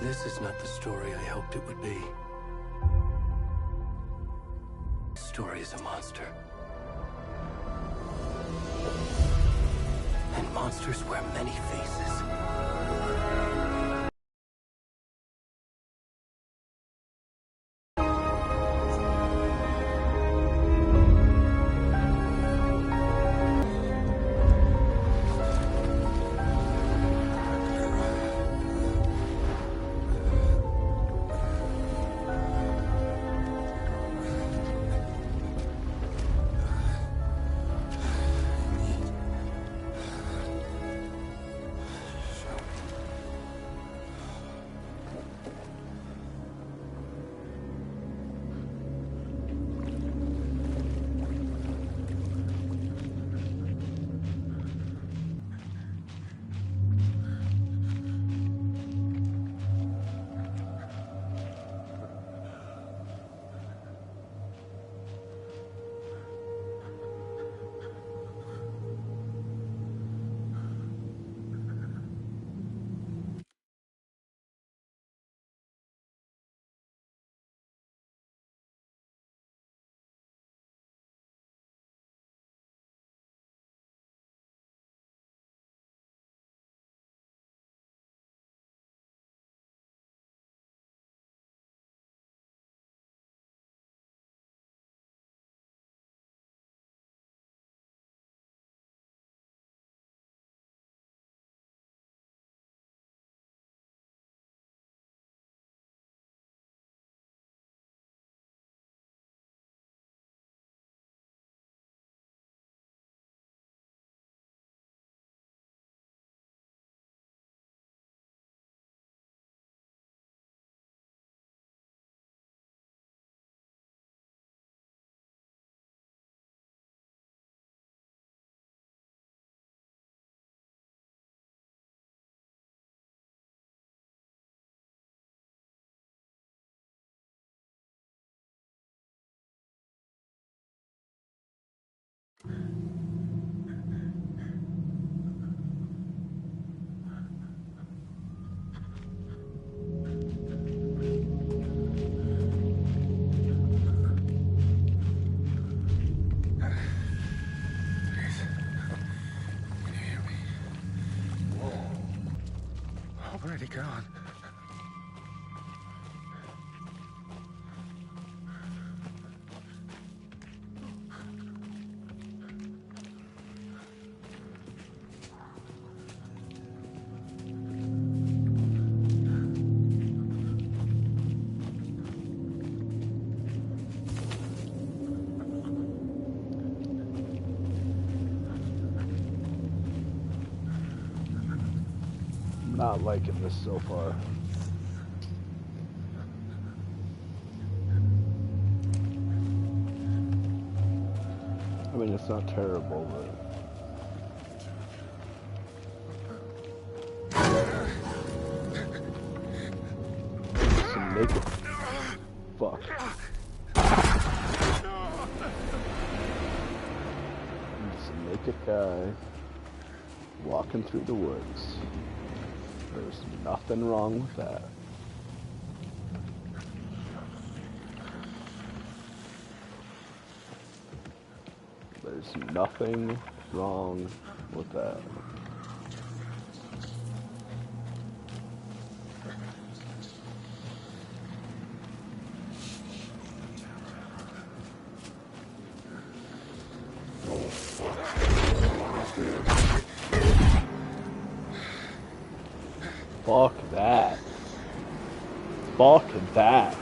This is not the story I hoped it would be. The story is a monster. And monsters wear many faces. Already gone. Not liking this so far. I mean, it's not terrible, but... Some naked... Fuck. Just a naked guy walking through the woods. There's nothing wrong with that. There's nothing wrong with that. Fuck that. Fuck that.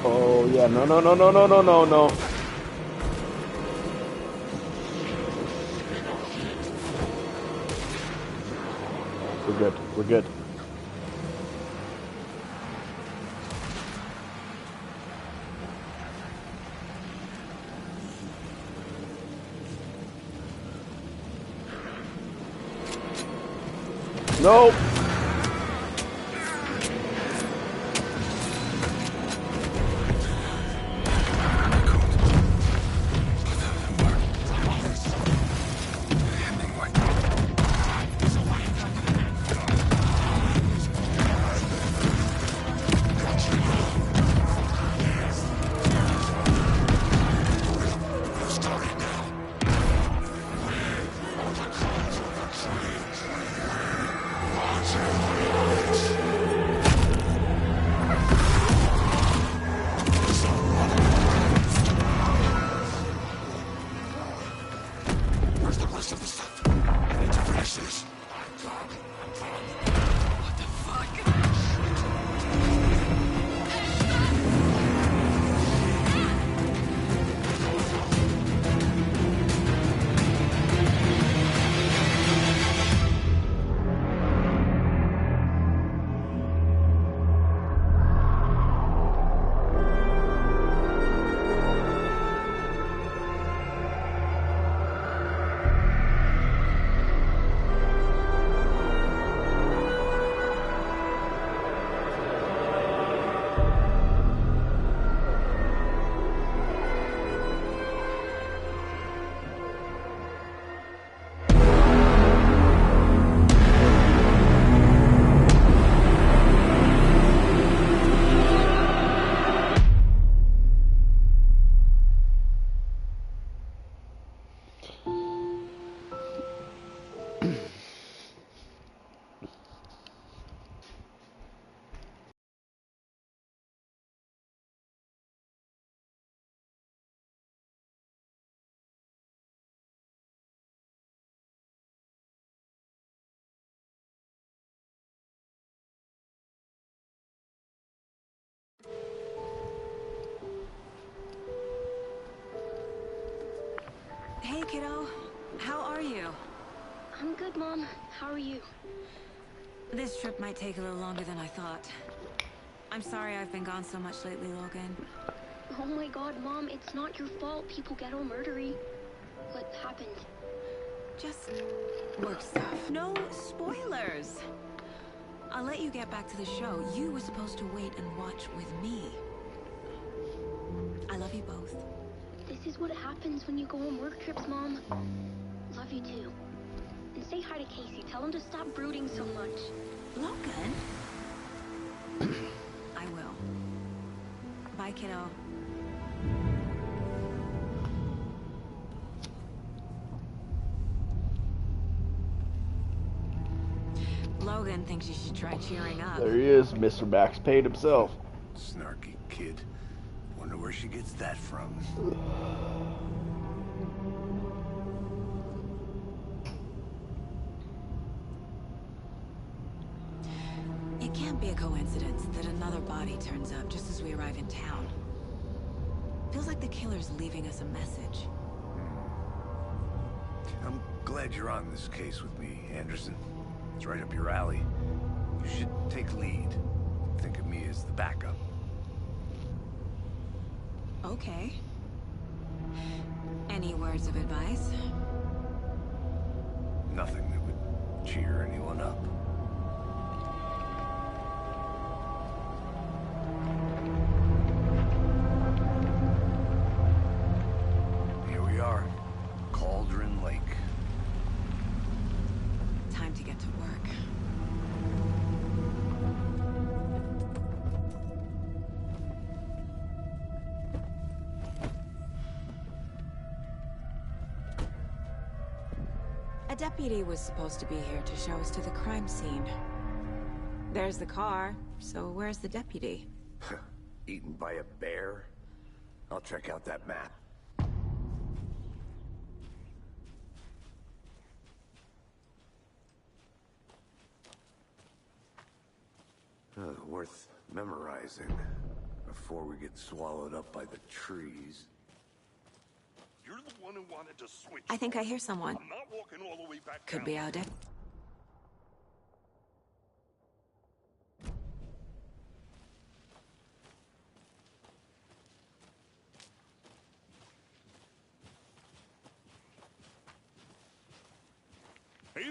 Oh yeah, no. We're good. We're good. Nope. Hey, kiddo. How are you? I'm good, Mom. How are you? This trip might take a little longer than I thought. I'm sorry I've been gone so much lately, Logan. Oh my god, Mom, it's not your fault people get all murdery. What happened? Just work stuff. No spoilers! I'll let you get back to the show. You were supposed to wait and watch with me. I love you both. This is what happens when you go on work trips, Mom. Love you too. And say hi to Casey. Tell him to stop brooding so much. Logan? I will. Bye, kiddo. Logan thinks you should try cheering up. There he is, Mr. Max Payne himself. Snarky kid. Wonder where she gets that from. It can't be a coincidence that another body turns up just as we arrive in town. Feels like the killer's leaving us a message. I'm glad you're on this case with me, Anderson. It's right up your alley. You should take lead. Think of me as the backup. Okay. Any words of advice? Nothing that would cheer anyone up. Here we are. Cauldron Lake. Time to get to work. A deputy was supposed to be here to show us to the crime scene. There's the car, so where's the deputy? Eaten by a bear? I'll check out that map. Worth memorizing before we get swallowed up by the trees. You're the one who wanted to switch. I think I hear someone. I'm not walking all the way back Could down. be our deputy.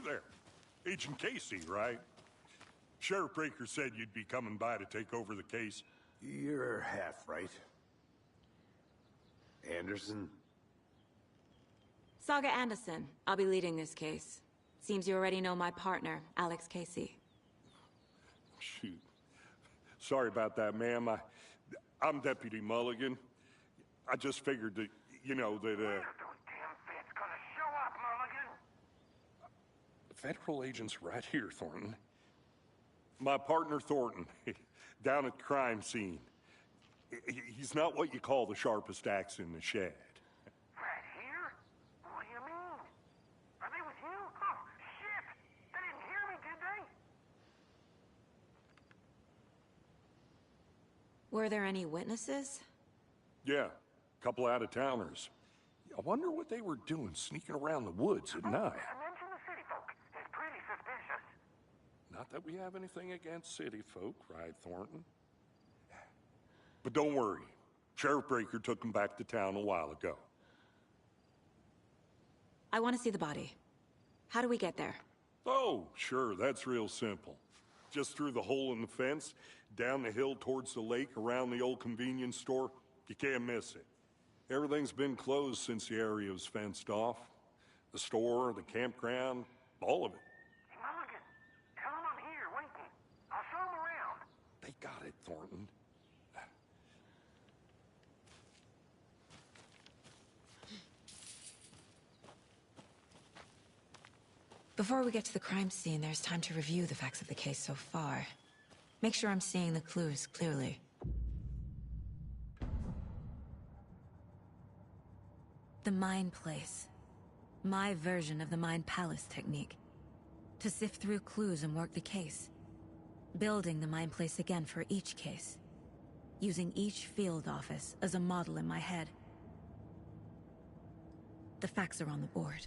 there. Agent Casey, right? Sheriff Breaker said you'd be coming by to take over the case. You're half right. Anderson? Saga Anderson. I'll be leading this case. Seems you already know my partner, Alex Casey. Shoot. Sorry about that, ma'am. I'm Deputy Mulligan. I just figured that, you know, that, Those damn feds gonna show up, Mulligan. Federal agent's right here, Thornton. My partner, Thornton, down at the crime scene. He's not what you call the sharpest axe in the shed. Right here? What do you mean? Are they with you? Oh, shit! They didn't hear me, did they? Were there any witnesses? Yeah, a couple out-of-towners. I wonder what they were doing sneaking around the woods at night. Mention the city folk. It's pretty suspicious. Not that we have anything against city folk, right, Thornton? But don't worry. Sheriff Breaker took him back to town a while ago. I want to see the body. How do we get there? Oh, sure, that's real simple. Just through the hole in the fence, down the hill towards the lake, around the old convenience store. You can't miss it. Everything's been closed since the area was fenced off. The store, the campground, all of it. Mulligan, tell them I'm here, waiting. I'll show them around. They got it, Thornton. Before we get to the crime scene, there's time to review the facts of the case so far. Make sure I'm seeing the clues clearly. The Mind Place. My version of the Mind Palace technique. To sift through clues and work the case. Building the Mind Place again for each case. Using each field office as a model in my head. The facts are on the board.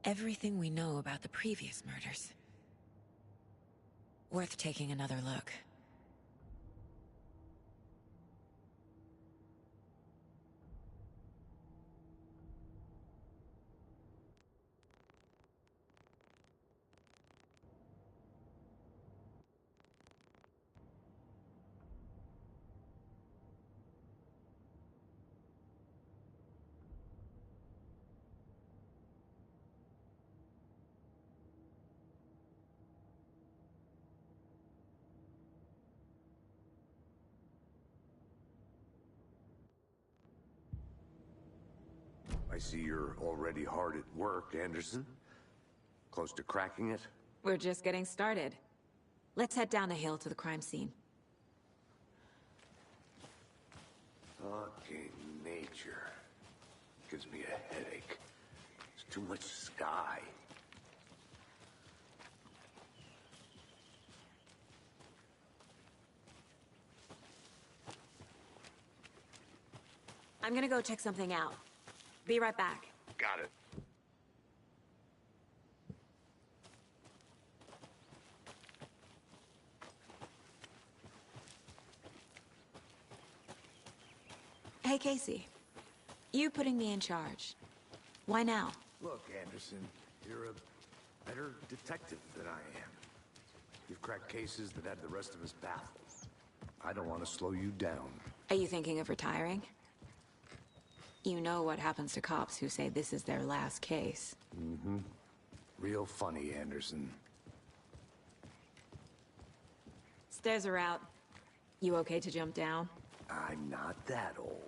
Everything we know about the previous murders. Worth taking another look. I see you're already hard at work, Anderson. Close to cracking it? We're just getting started. Let's head down the hill to the crime scene. Fucking nature. Gives me a headache. It's too much sky. I'm gonna go check something out. Be right back. Got it. Hey, Casey. You putting me in charge. Why now? Look, Anderson, you're a better detective than I am. You've cracked cases that had the rest of us baffled. I don't want to slow you down. Are you thinking of retiring? You know what happens to cops who say this is their last case. Mm-hmm. Real funny, Anderson. Stairs are out. You okay to jump down? I'm not that old.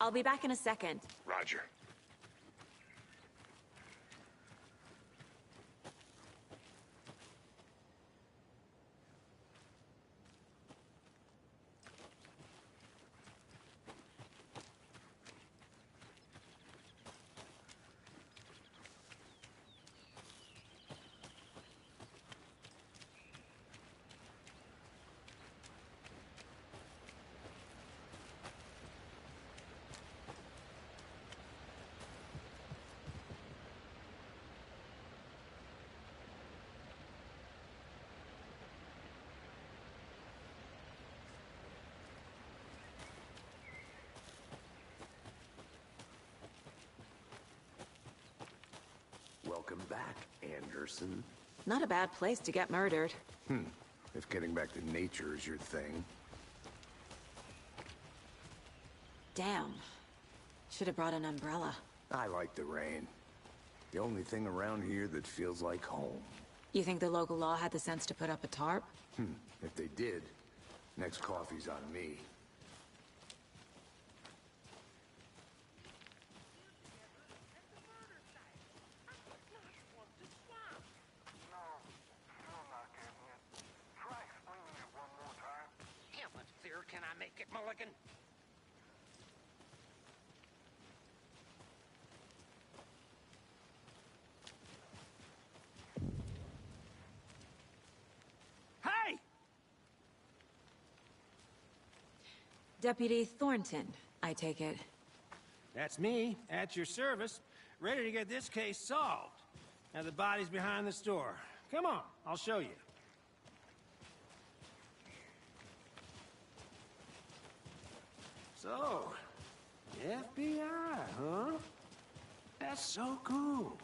I'll be back in a second. Roger. Welcome back, Anderson. Not a bad place to get murdered. If getting back to nature is your thing. Damn. Should have brought an umbrella. I like the rain. The only thing around here that feels like home. You think the local law had the sense to put up a tarp? If they did, next coffee's on me. Still not getting it. Try explaining it one more time. How much clearer can I make it, Mulligan? Hey! Deputy Thornton, I take it. That's me, at your service, ready to get this case solved. Now the body's behind the store. Come on, I'll show you. So, FBI, huh? That's so cool.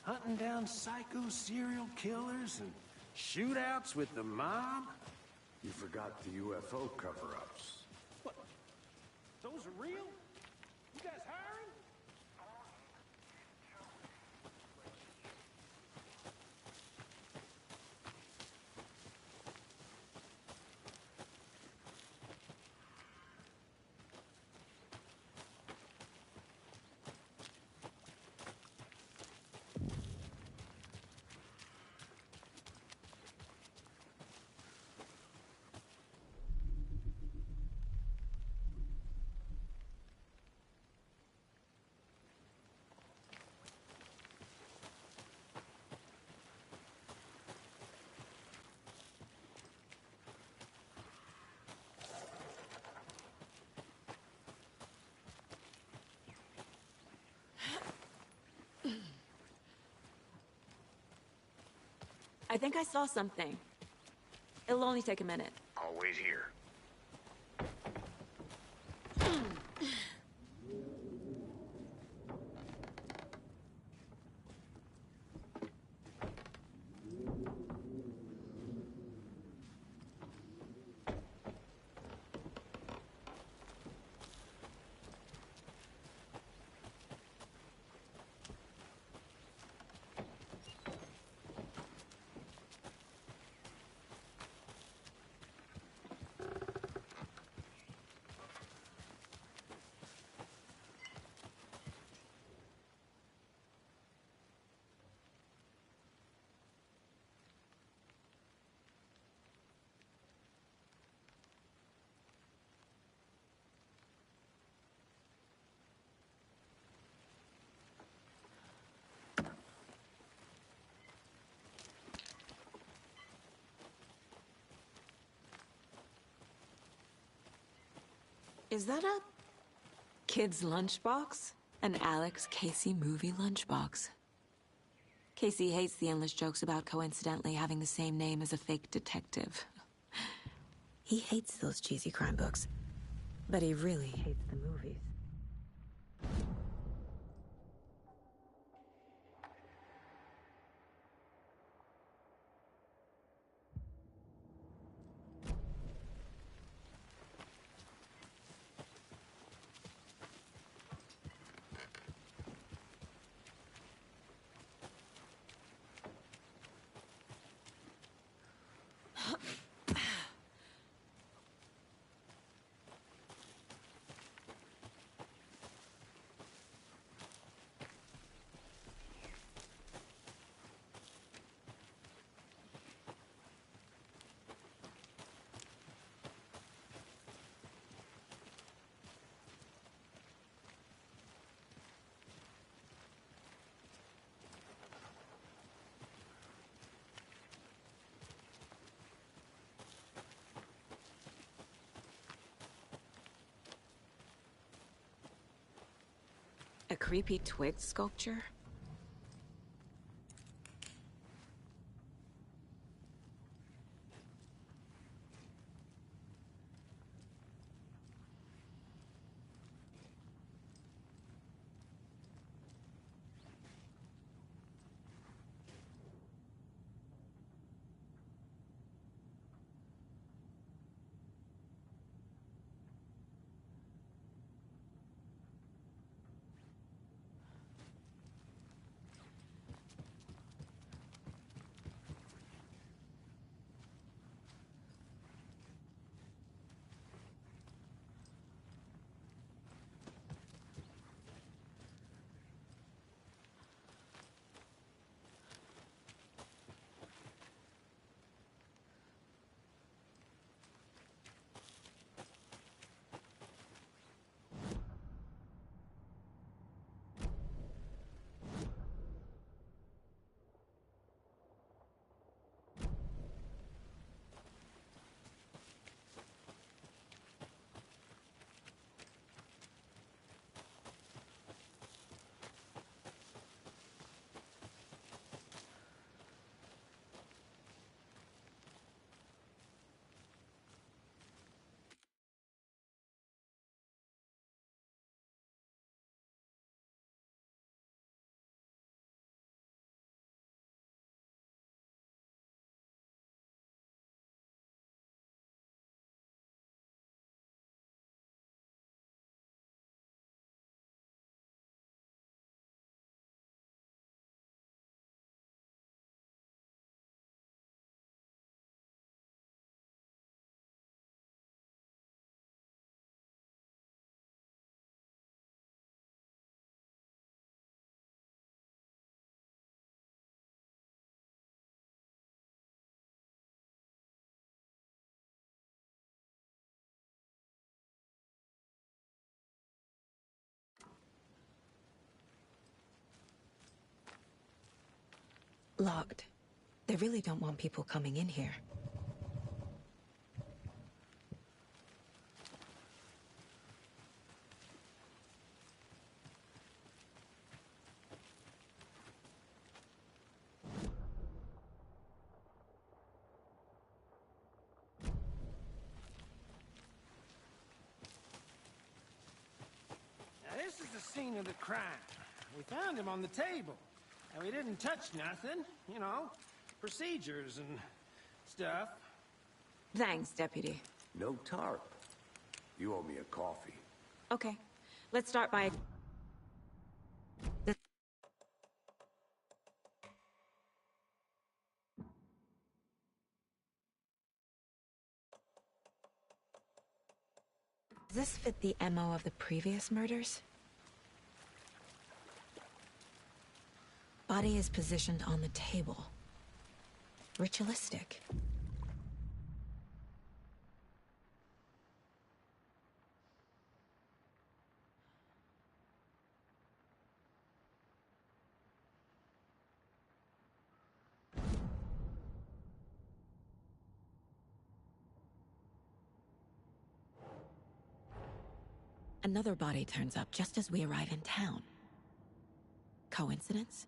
Hunting down psycho serial killers and shootouts with the mob. You forgot the UFO cover-ups. What? Those are real? You guys hiring? I think I saw something. It'll only take a minute. I'll wait here. Is that a kid's lunchbox? An Alex Casey movie lunchbox. Casey hates the endless jokes about coincidentally having the same name as a fake detective. He hates those cheesy crime books, but he really hates the movies. A creepy twig sculpture? Locked. They really don't want people coming in here. Now, this is the scene of the crime. We found him on the table. And we didn't touch nothing, you know, procedures and stuff. Thanks, Deputy. No tarp. You owe me a coffee. Okay, let's start by... Does this fit the MO of the previous murders? Body is positioned on the table. Ritualistic. Another body turns up just as we arrive in town. Coincidence?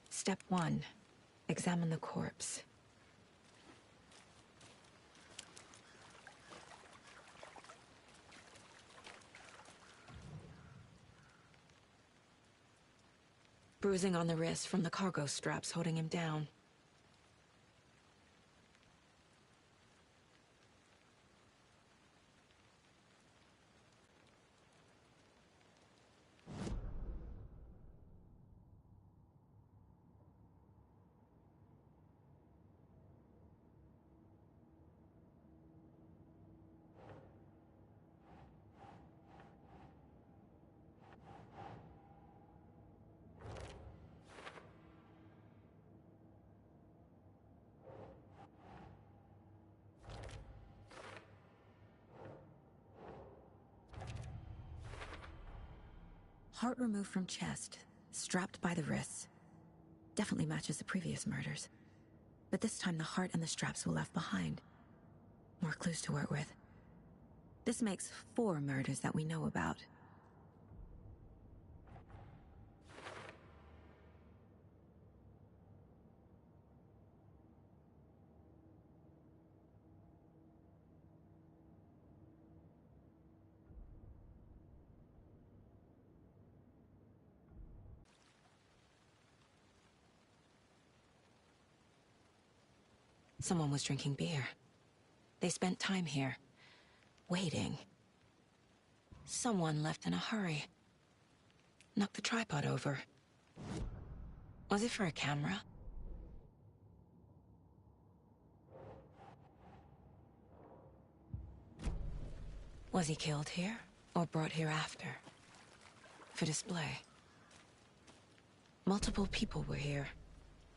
Step 1. Examine the corpse. Bruising on the wrist from the cargo straps holding him down. Heart removed from chest, strapped by the wrists. Definitely matches the previous murders. But this time the heart and the straps were left behind. More clues to work with. This makes 4 murders that we know about. Someone was drinking beer. They spent time here, waiting. Someone left in a hurry. Knocked the tripod over. Was it for a camera? Was he killed here, or brought here after? For display. Multiple people were here.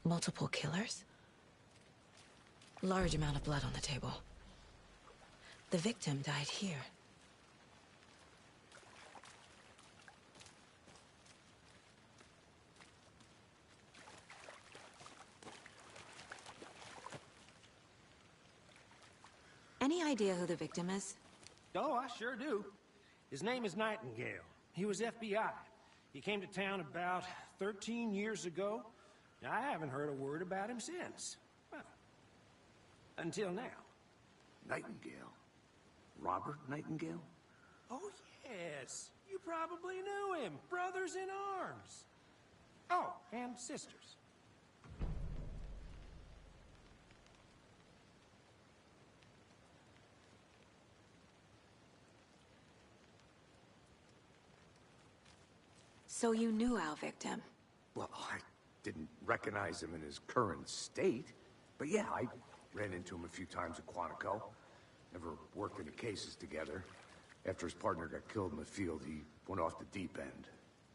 Multiple killers? Large amount of blood on the table. The victim died here. Any idea who the victim is? Oh, I sure do. His name is Nightingale. He was FBI. He came to town about 13 years ago. I haven't heard a word about him since. Well, until now. Nightingale? Robert Nightingale? Oh, yes. You probably knew him. Brothers in arms. Oh, and sisters. So you knew our victim? Well, I didn't recognize him in his current state. But yeah, I ran into him a few times at Quantico. Never worked any cases together. After his partner got killed in the field, he went off the deep end.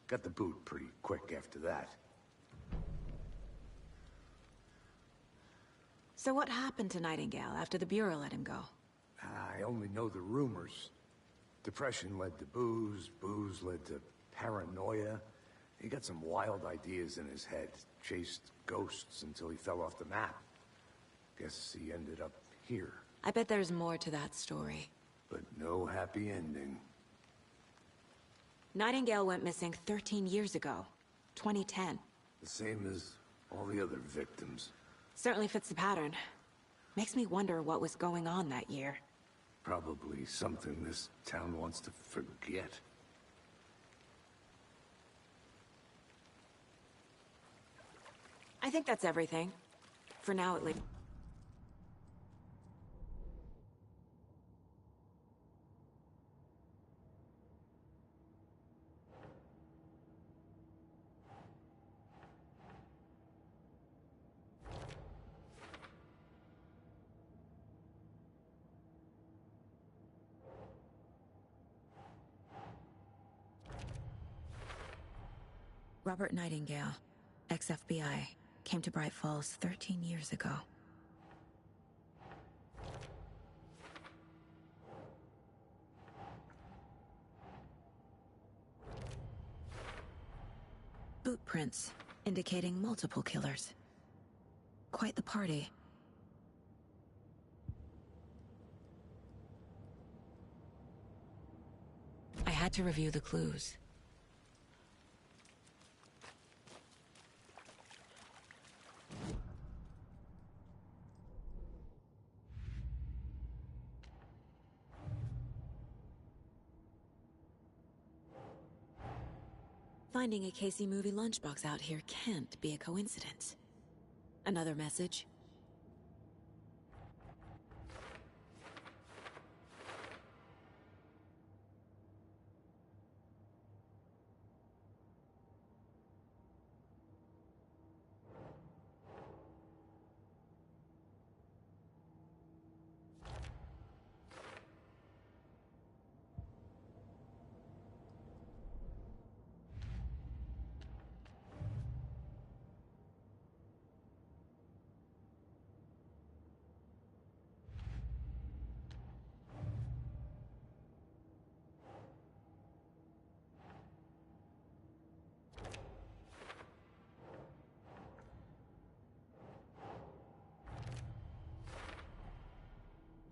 Got the boot pretty quick after that. So what happened to Nightingale after the Bureau let him go? I only know the rumors. Depression led to booze, booze led to paranoia. He got some wild ideas in his head, chased ghosts until he fell off the map. Guess he ended up here. I bet there's more to that story. But no happy ending. Nightingale went missing 13 years ago. 2010. The same as all the other victims. Certainly fits the pattern. Makes me wonder what was going on that year. Probably something this town wants to forget. I think that's everything. For now, at least. Robert Nightingale, ex-FBI, came to Bright Falls 13 years ago. Boot prints, indicating multiple killers. Quite the party. I had to review the clues. Finding a Casey movie lunchbox out here can't be a coincidence. Another message?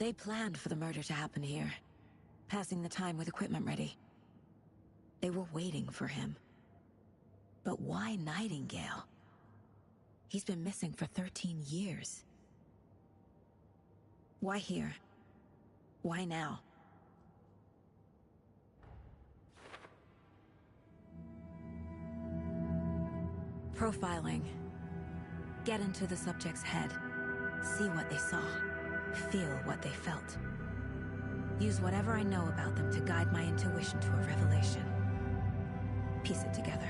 They planned for the murder to happen here, passing the time with equipment ready. They were waiting for him. But why Nightingale? He's been missing for 13 years. Why here? Why now? Profiling. Get into the subject's head. See what they saw. Feel what they felt. Use whatever I know about them to guide my intuition to a revelation. Piece it together.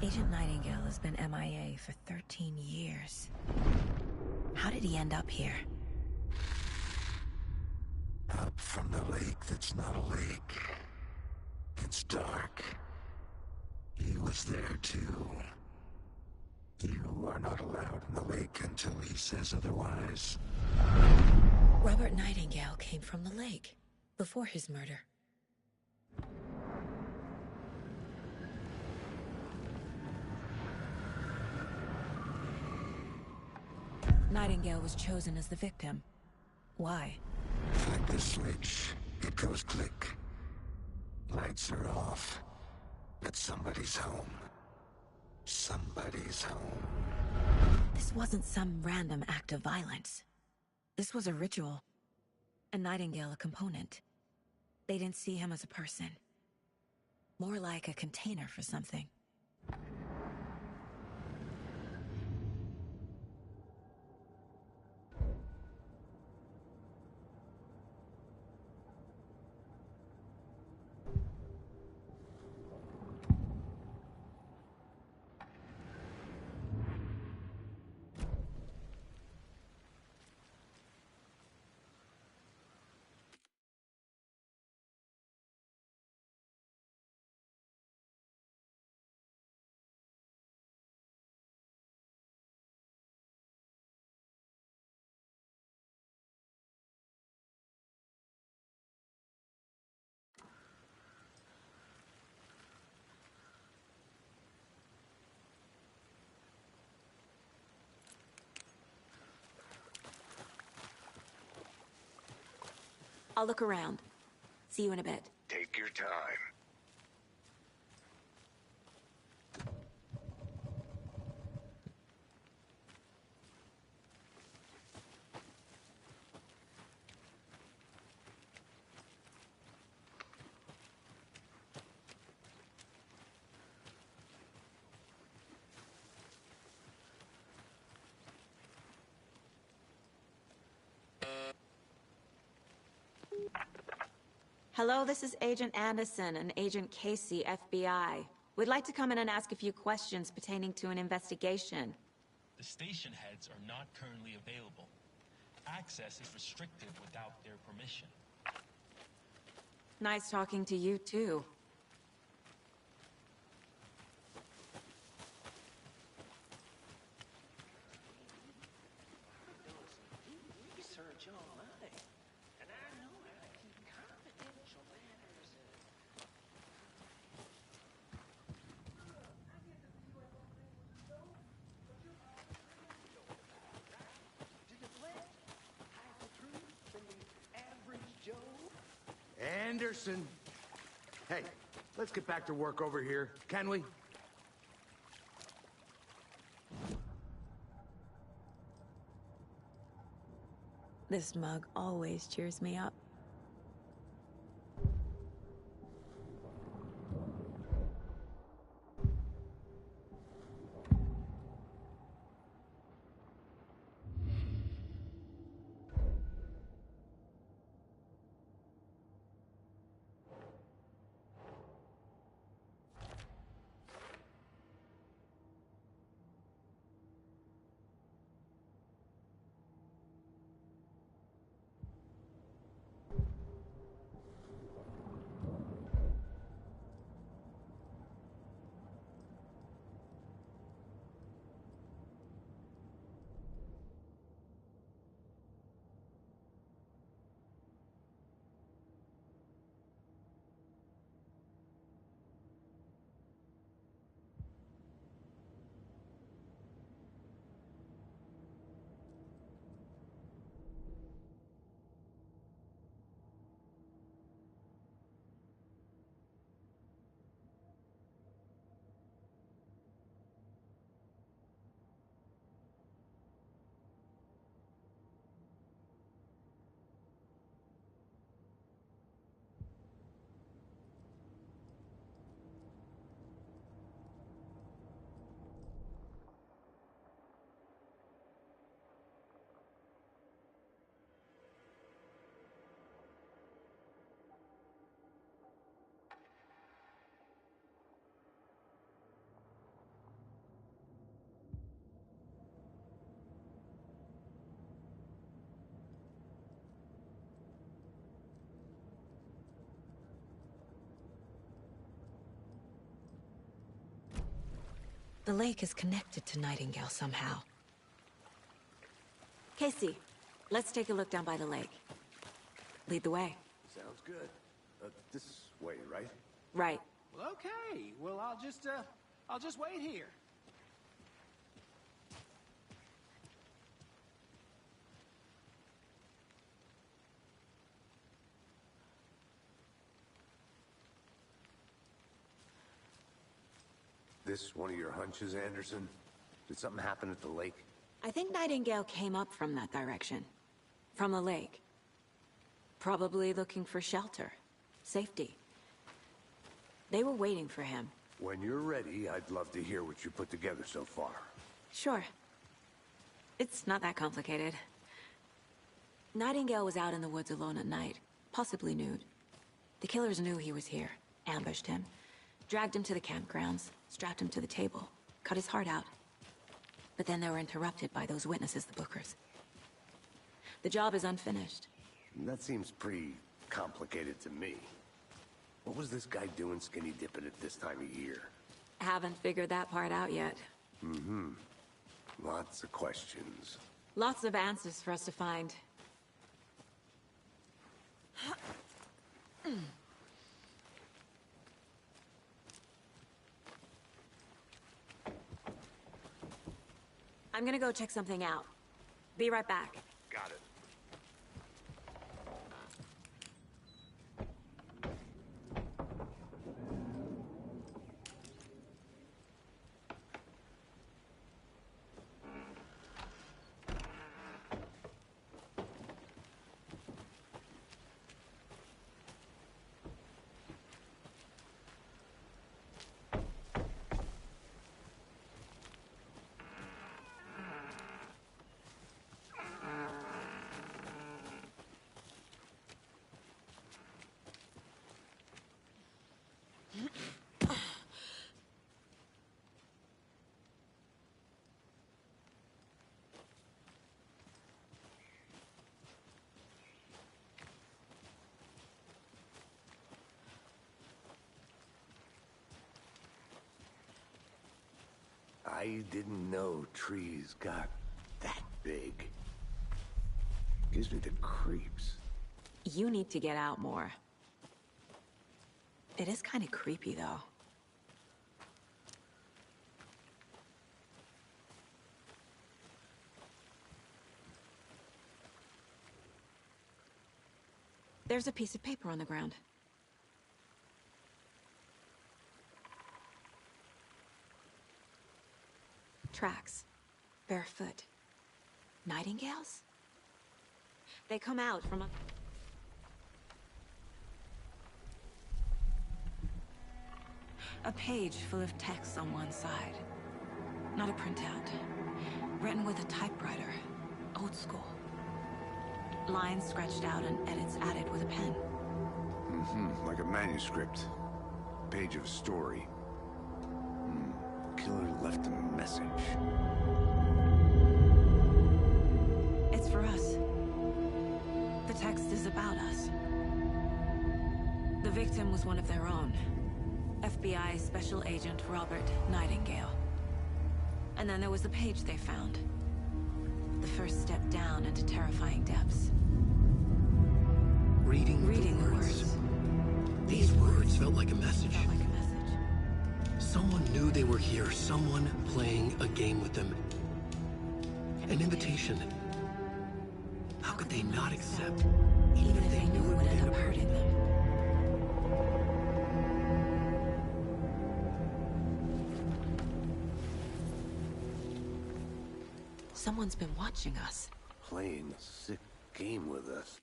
Agent Nightingale has been MIA for 13 years. How did he end up here? Up from the lake that's not a lake. It's dark. He was there too. You are not allowed in the lake until he says otherwise. Robert Nightingale came from the lake, before his murder. Nightingale was chosen as the victim. Why? Flick the switch, it goes click. Lights are off, but somebody's home. Somebody's home. This wasn't some random act of violence. This was a ritual. And Nightingale a component. They didn't see him as a person. More like a container for something. I'll look around. See you in a bit. Take your time. Hello, this is Agent Anderson and Agent Casey, FBI. We'd like to come in and ask a few questions pertaining to an investigation. The station heads are not currently available. Access is restricted without their permission. Nice talking to you, too. Research online, and I know how to keep confidential matters. To deflect half the truth from the average Joe. Anderson! Hey, let's get back to work over here, can we? This mug always cheers me up. The lake is connected to Nightingale somehow. Casey, let's take a look down by the lake. Lead the way. Sounds good. This way, right? Right. Well, okay. Well, I'll just wait here. This one of your hunches, Anderson? Did something happen at the lake? I think Nightingale came up from that direction. From the lake. Probably looking for shelter. Safety. They were waiting for him. When you're ready, I'd love to hear what you put together so far. Sure. It's not that complicated. Nightingale was out in the woods alone at night, possibly nude. The killers knew he was here, ambushed him, dragged him to the campgrounds, strapped him to the table, cut his heart out. But then they were interrupted by those witnesses, the Bookers. The job is unfinished. That seems pretty complicated to me. What was this guy doing skinny dipping at this time of year? Haven't figured that part out yet. Mm-hmm. Lots of questions. Lots of answers for us to find. I'm gonna go check something out. Be right back. Got it. I didn't know trees got that big. Gives me the creeps. You need to get out more. It is kind of creepy, though. There's a piece of paper on the ground. Tracks. Barefoot. Nightingales? They come out from a... A page full of text on one side. Not a printout. Written with a typewriter. Old school. Lines scratched out and edits added with a pen. Like a manuscript. Page of a story. Killer left a message. It's for us. The text is about us. The victim was one of their own. FBI Special Agent Robert Nightingale. And then there was the page they found. The first step down into terrifying depths. Reading the words. These words felt like a message. Someone knew they were here. Someone playing a game with them. An invitation. How could they not accept, even if they knew it would end up hurting them? Someone's been watching us. Playing a sick game with us.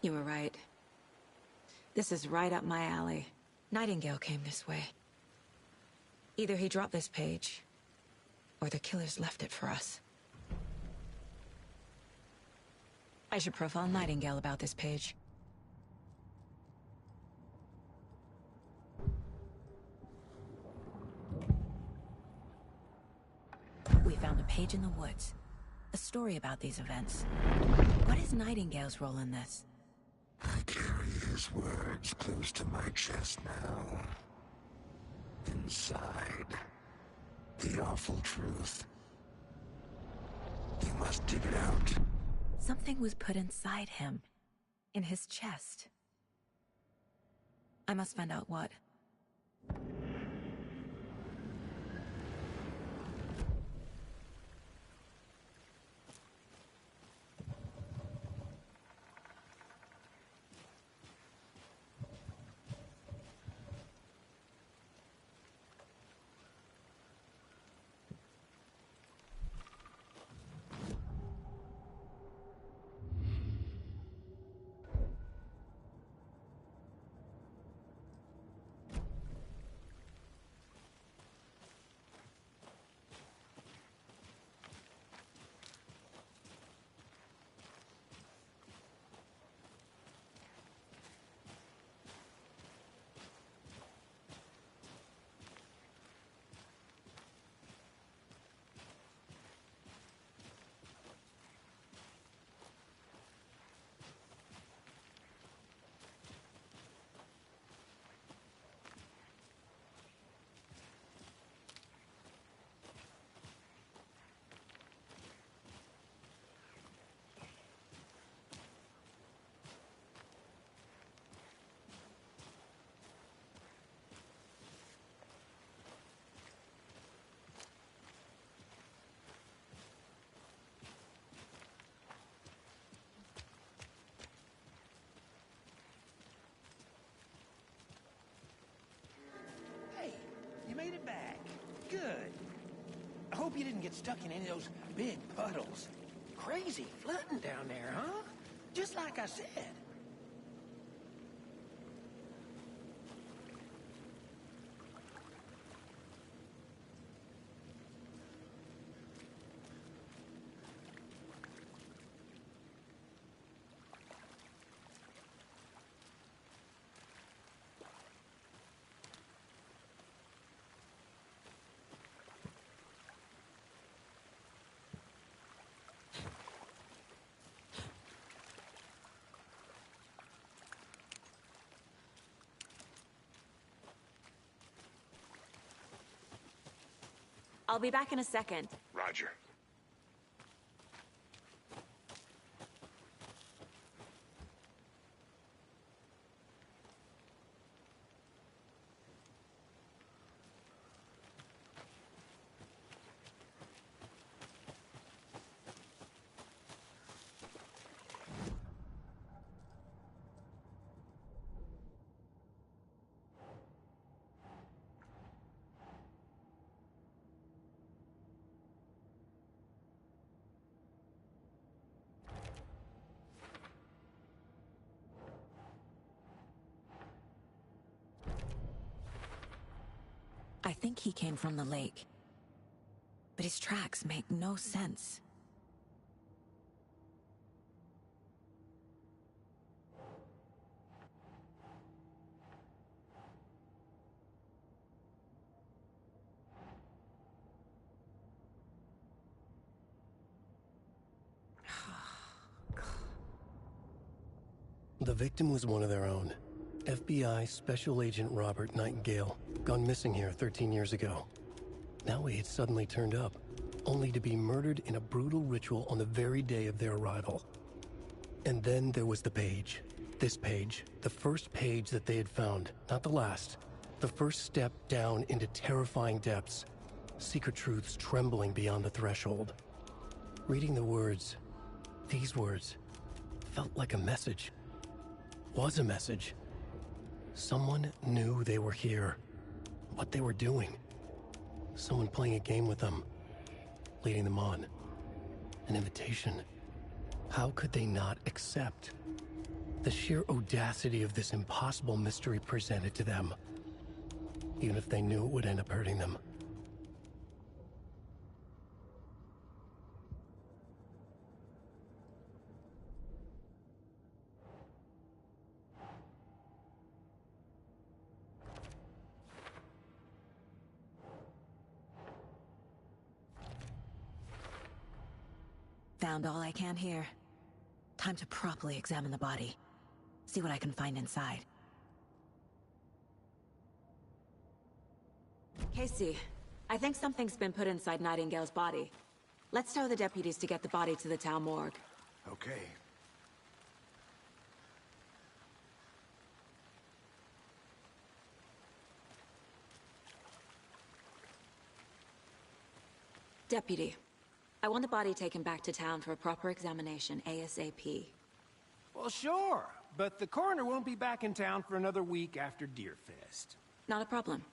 You were right. This is right up my alley. Nightingale came this way. Either he dropped this page, or the killers left it for us. I should profile Nightingale about this page. We found a page in the woods. A story about these events. What is Nightingale's role in this? I carry his words close to my chest now. Inside, the awful truth. You must dig it out. Something was put inside him. In his chest. I must find out what. You made it back. Good. I hope you didn't get stuck in any of those big puddles. Crazy flooding down there, huh? Just like I said. I'll be back in a second. Roger. I think he came from the lake. But his tracks make no sense. The victim was one of their own. FBI Special Agent Robert Nightingale, gone missing here 13 years ago. Now he had suddenly turned up, only to be murdered in a brutal ritual on the very day of their arrival. And then there was the page. This page, the first page that they had found, not the last. The first step down into terrifying depths. Secret truths trembling beyond the threshold. Reading the words, these words, felt like a message. Was a message. Someone knew they were here. What they were doing. Someone playing a game with them. Leading them on. An invitation. How could they not accept? The sheer audacity of this impossible mystery presented to them. Even if they knew it would end up hurting them. Found all I can here. Time to properly examine the body. See what I can find inside. Casey, I think something's been put inside Nightingale's body. Let's tell the deputies to get the body to the town morgue. Okay. Deputy, I want the body taken back to town for a proper examination ASAP. Well, sure, but the coroner won't be back in town for another week after Deerfest. Not a problem.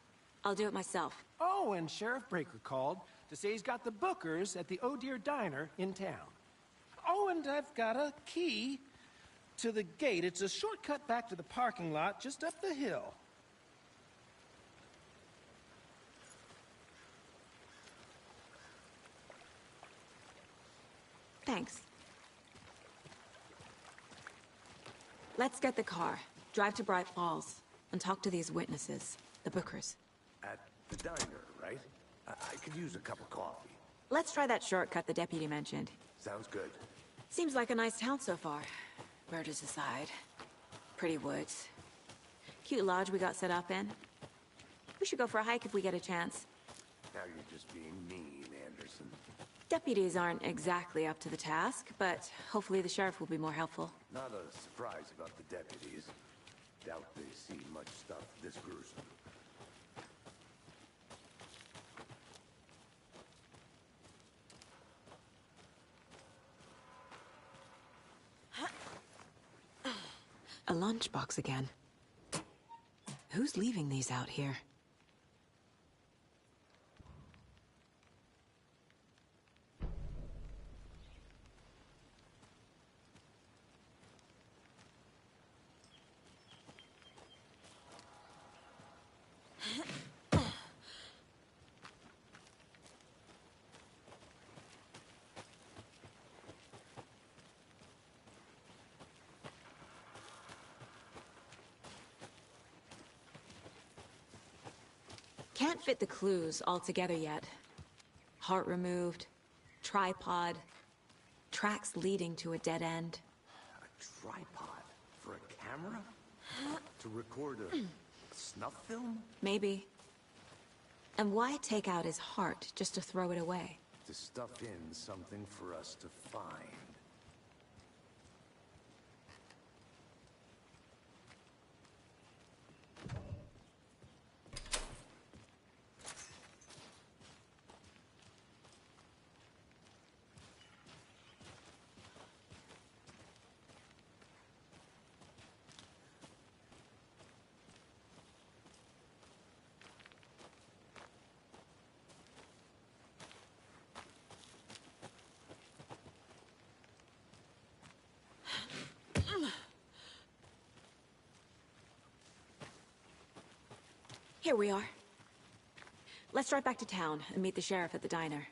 I'll do it myself. Oh, and Sheriff Breaker called to say he's got the bookers at the Oh Dear Diner in town. Oh, and I've got a key to the gate. It's a shortcut back to the parking lot just up the hill. Thanks. Let's get the car, drive to Bright Falls, and talk to these witnesses, the bookers. At the diner, right? I could use a cup of coffee. Let's try that shortcut the deputy mentioned. Sounds good. Seems like a nice town so far. Murders aside. Pretty woods. Cute lodge we got set up in. We should go for a hike if we get a chance. Now you're just being mean, Anderson. Deputies aren't exactly up to the task, but hopefully the sheriff will be more helpful. Not a surprise about the deputies. Doubt they see much stuff this gruesome. A lunchbox again. Who's leaving these out here? Can't fit the clues all together yet. Heart removed, tripod, tracks leading to a dead end. A tripod? For a camera? To record a snuff film? Maybe. And why take out his heart just to throw it away? To stuff in something for us to find. Here we are. Let's drive back to town and meet the sheriff at the diner.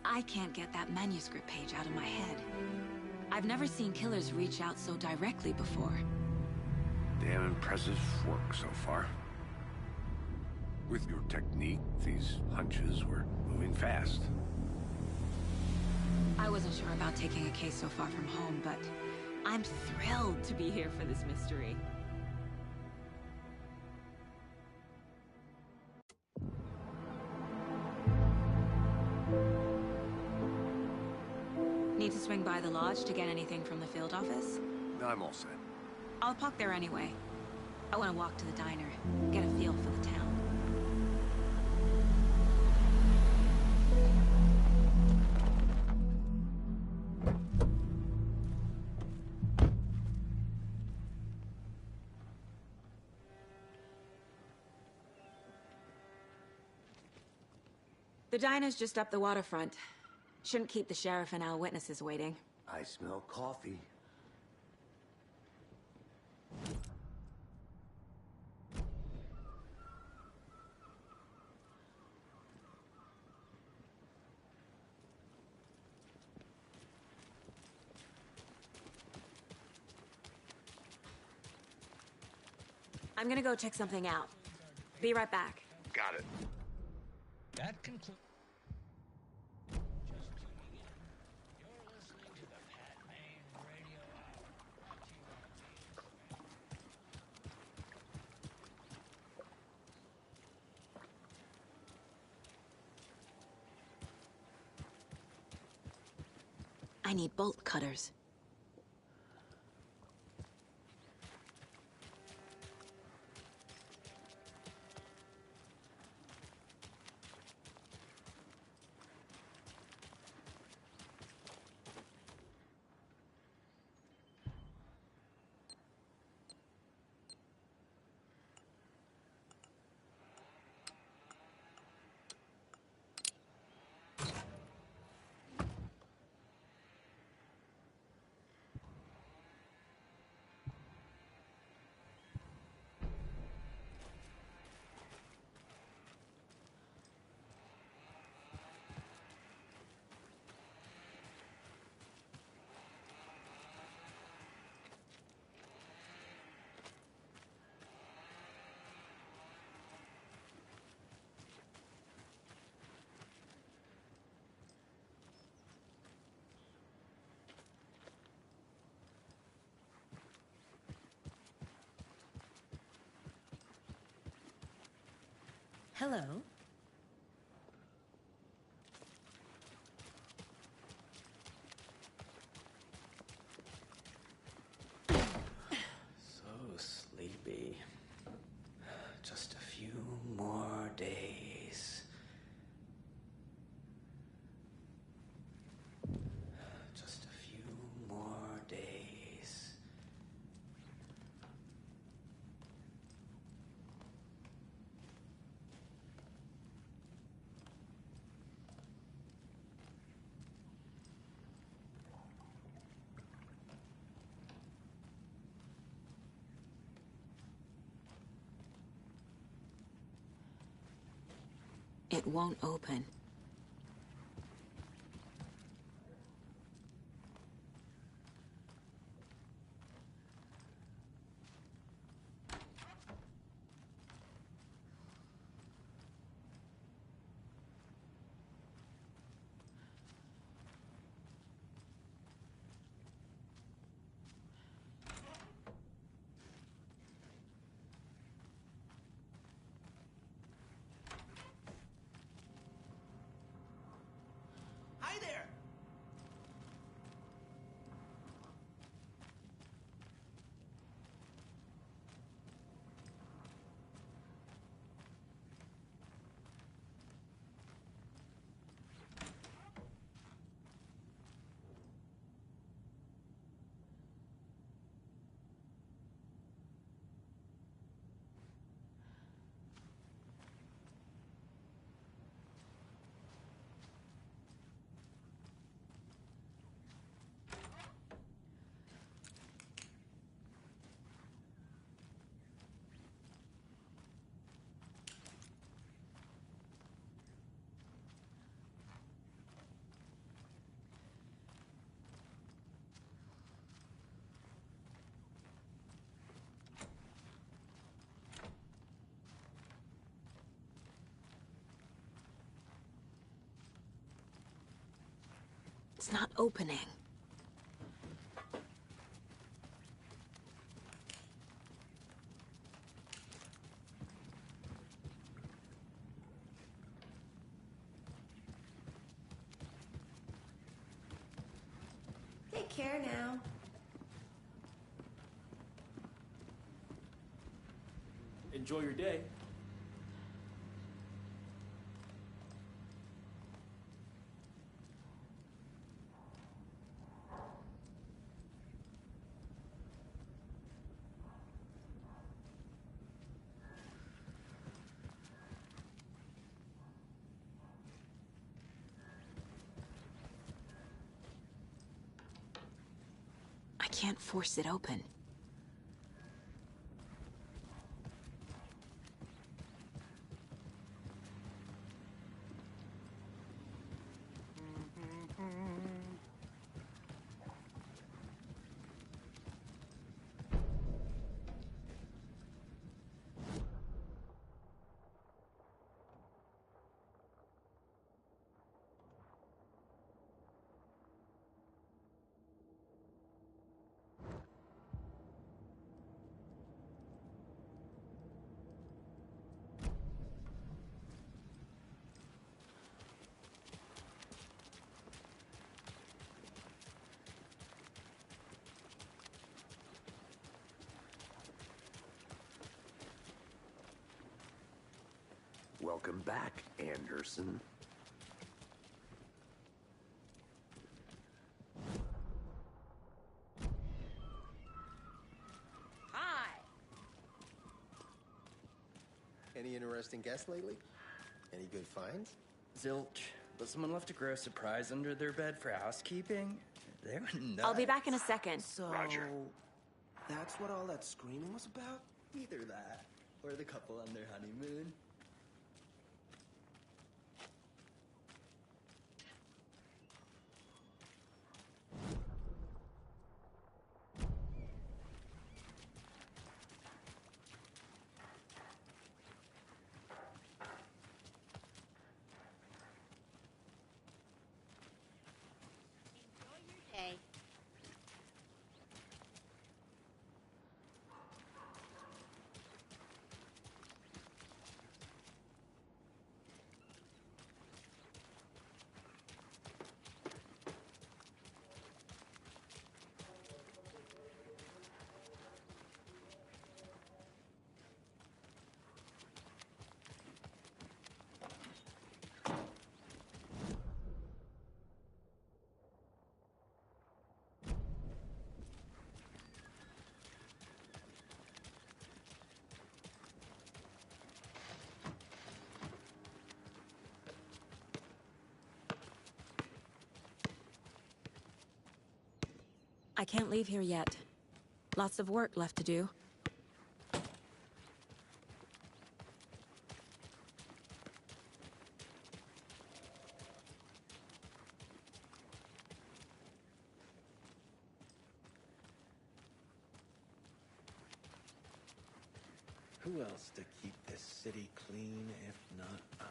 I can't get that manuscript page out of my head. I've never seen killers reach out so directly before. Damn impressive work so far. With your technique, these hunches were moving fast. I wasn't sure about taking a case so far from home, but I'm thrilled to be here for this mystery. Need to swing by the lodge to get anything from the field office? I'm all set. I'll park there anyway. I want to walk to the diner, get a feel for the town. The diner's just up the waterfront. Shouldn't keep the sheriff and our witnesses waiting. I smell coffee. I'm gonna go check something out. Be right back. Got it. That concludes. Just tuning in. You're listening to the Pat Main Radio Hour. Brought to you by I need bolt cutters. Hello. So sleepy. Just a few more days. Just a few more days. It won't open. It's not opening. Take care now. Enjoy your day. I can't force it open. Welcome back, Anderson. Hi. Any interesting guests lately? Any good finds? Zilch, but someone left a gross surprise under their bed for housekeeping? They were nuts. I'll be back in a second. So, that's what all that screaming was about? Either that, or the couple on their honeymoon. Hey. I can't leave here yet. Lots of work left to do. Who else to keep this city clean if not I?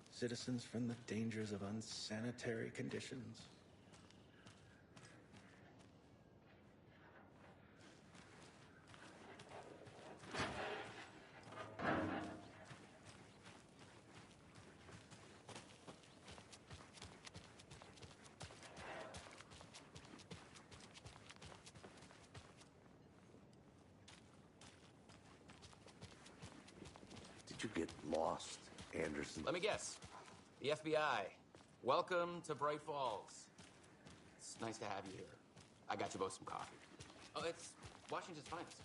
Citizens from the dangers of unsanitary conditions. Did you get lost, Anderson? Let me guess. The FBI. Welcome to Bright Falls. It's nice to have you here. I got you both some coffee. Oh, it's Washington's finest.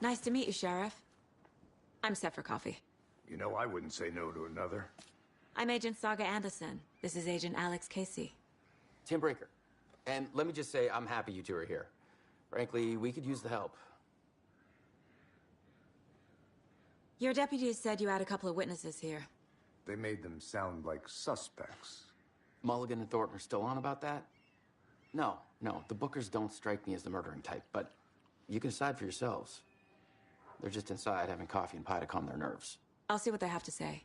Nice to meet you, Sheriff. I'm set for coffee. You know, I wouldn't say no to another. I'm Agent Saga Anderson. This is Agent Alex Casey. Tim Brinker. And let me just say, I'm happy you two are here. Frankly, we could use the help. Your deputies said you had a couple of witnesses here. They made them sound like suspects. Mulligan and Thornton are still on about that? No, the Bookers don't strike me as the murdering type, but you can decide for yourselves. They're just inside having coffee and pie to calm their nerves. I'll see what they have to say.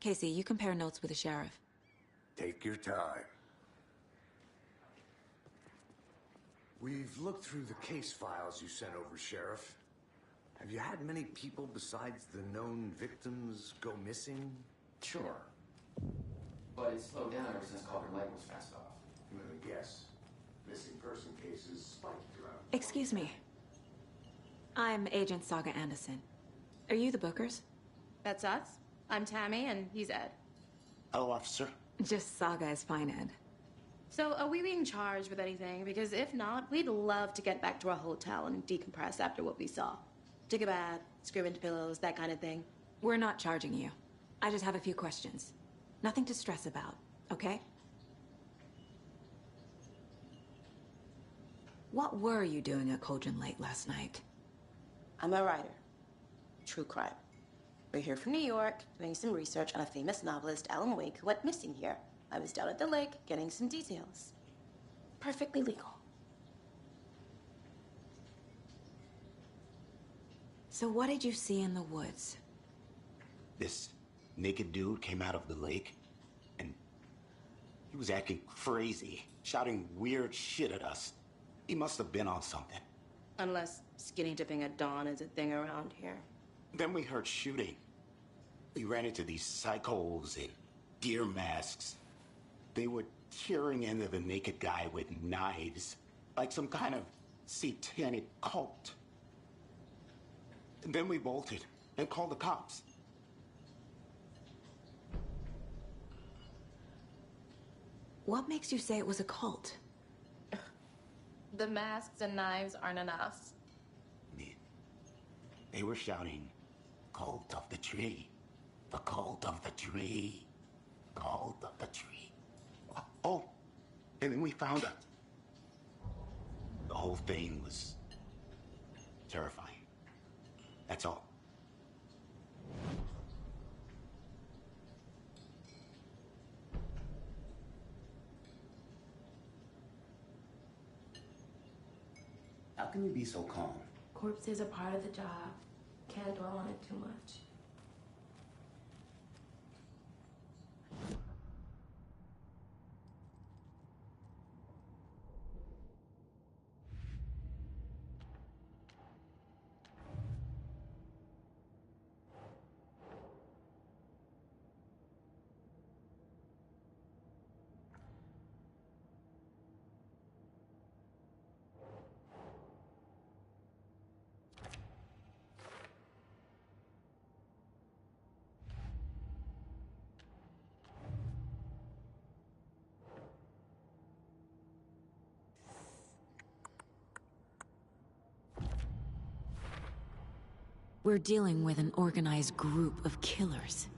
Casey, you compare notes with the sheriff. Take your time. We've looked through the case files you sent over, Sheriff. Have you had many people besides the known victims go missing? Sure. But it's slowed down ever since Culver Lake was fenced off. I'm gonna guess. Missing person cases spiked around. Excuse me. I'm Agent Saga Anderson. Are you the Bookers? That's us. I'm Tammy, and he's Ed. Hello, officer. Just Saga is fine, Ed. So, are we being charged with anything? Because if not, we'd love to get back to our hotel and decompress after what we saw. Take a bath, scream into pillows, that kind of thing. We're not charging you. I just have a few questions. Nothing to stress about, okay? What were you doing at Cauldron Lake last night? I'm a writer. True crime. We're here from New York, doing some research on a famous novelist, Alan Wake, who went missing here. I was down at the lake, getting some details. Perfectly legal. So what did you see in the woods? This naked dude came out of the lake, and he was acting crazy, shouting weird shit at us. He must have been on something. Unless skinny dipping at dawn is a thing around here. Then we heard shooting. We ran into these psychos in deer masks. They were tearing into the naked guy with knives, like some kind of satanic cult. And then we bolted and called the cops. What makes you say it was a cult? The masks and knives aren't enough. They were shouting, "Cult of the tree, the cult of the tree, cult of the tree." Oh, and then we found her. The whole thing was terrifying. That's all. How can you be so calm? Corpses are part of the job. Can't dwell on it too much. We're dealing with an organized group of killers,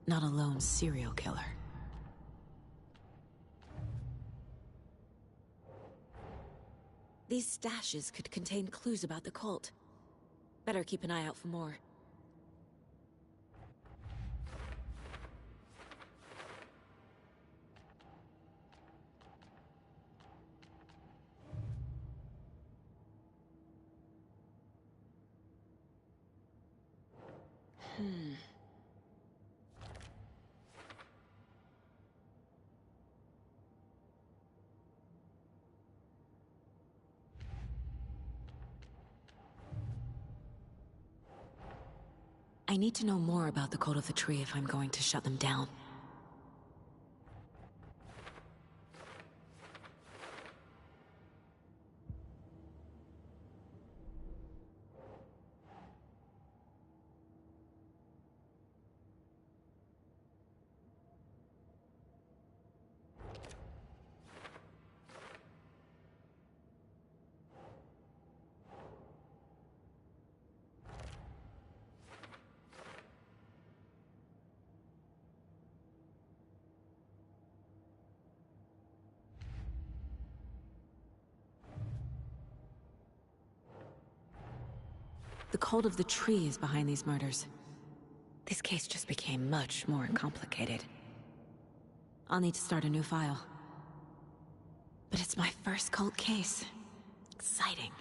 not a lone serial killer. These stashes could contain clues about the cult. Better keep an eye out for more. I need to know more about the Cult of the Tree if I'm going to shut them down. The Cult of the Tree is behind these murders. This case just became much more complicated. I'll need to start a new file. But it's my first cult case. Exciting.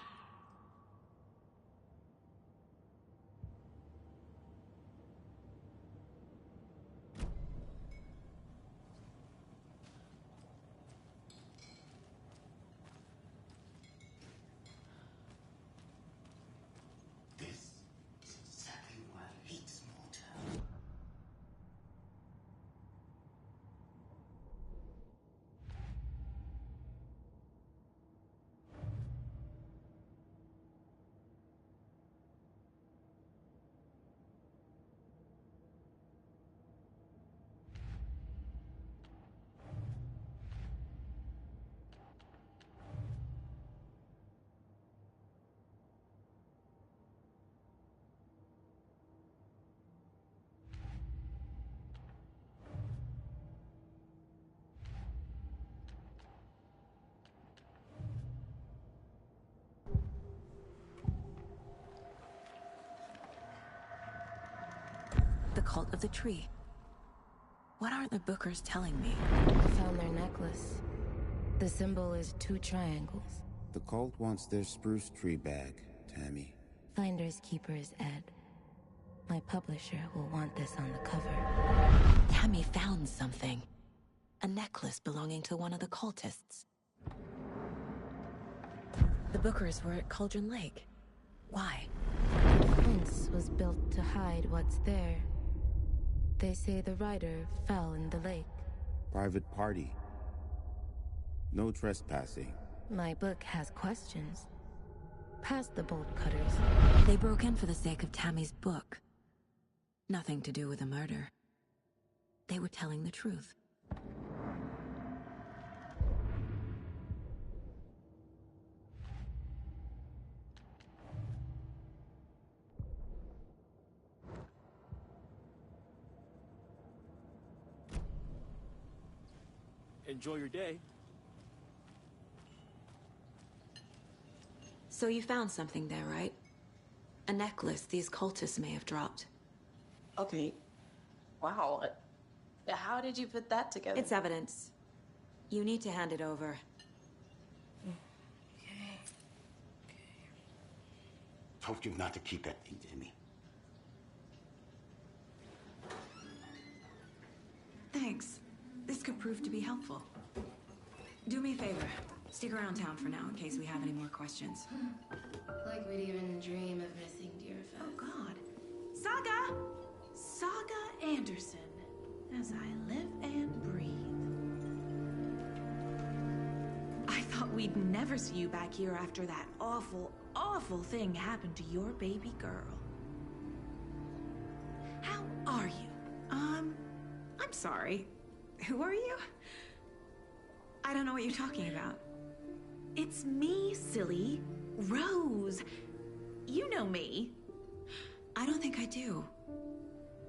The cult of the tree. What aren't the Bookers telling me? Found their necklace. The symbol is 2 triangles. The cult wants their spruce tree back, Tammy. Finders keepers, Ed. My publisher will want this on the cover. Tammy found something. A necklace belonging to one of the cultists. The Bookers were at Cauldron Lake. Why? The fence was built to hide what's there. They say the rider fell in the lake. Private party. No trespassing. My book has questions. Past the bolt cutters. They broke in for the sake of Tammy's book. Nothing to do with a murder. They were telling the truth. Enjoy your day. So you found something there, right? A necklace these cultists may have dropped. Okay. Wow. How did you put that together? It's evidence. You need to hand it over. Told you not to keep that thing, Timmy. Thanks. This could prove to be helpful. Do me a favor. Stick around town for now in case we have any more questions. Like we'd even dream of missing dear friends. Oh, God. Saga! Saga Anderson. As I live and breathe. I thought we'd never see you back here after that awful, awful thing happened to your baby girl. How are you? I'm sorry. Who are you? I don't know what you're talking about. It's me, silly. Rose. You know me. I don't think I do.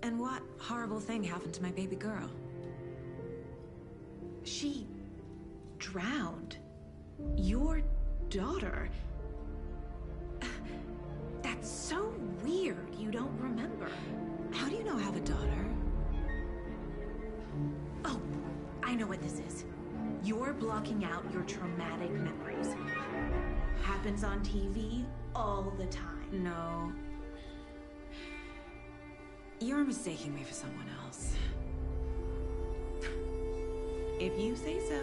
And what horrible thing happened to my baby girl? She drowned. Your daughter. That's so weird you don't remember. How do you know I have a daughter? Oh, I know what this is. You're blocking out your traumatic memories. Happens on TV all the time. No. You're mistaking me for someone else. If you say so.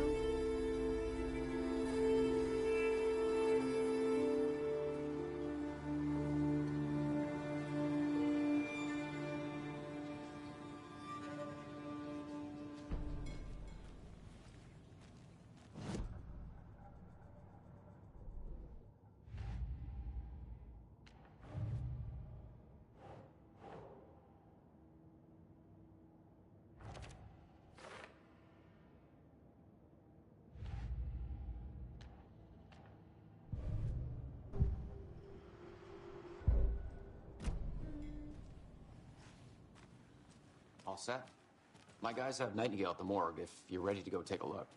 All set? My guys have Nightingale at the morgue if you're ready to go take a look.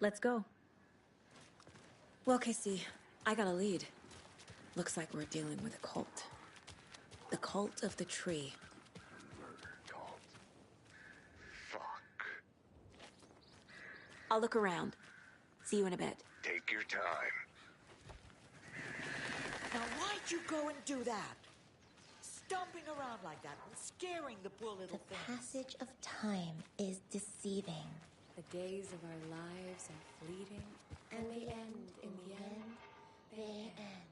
Let's go. Well, Casey, I got a lead. Looks like we're dealing with a cult. The cult of the tree. I'll look around. See you in a bit. Take your time. Now, why'd you go and do that? Stomping around like that and scaring the poor little The things. passage of time is deceiving. The days of our lives are fleeting, and they end in the end. They end.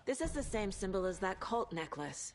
This is the same symbol as that cult necklace.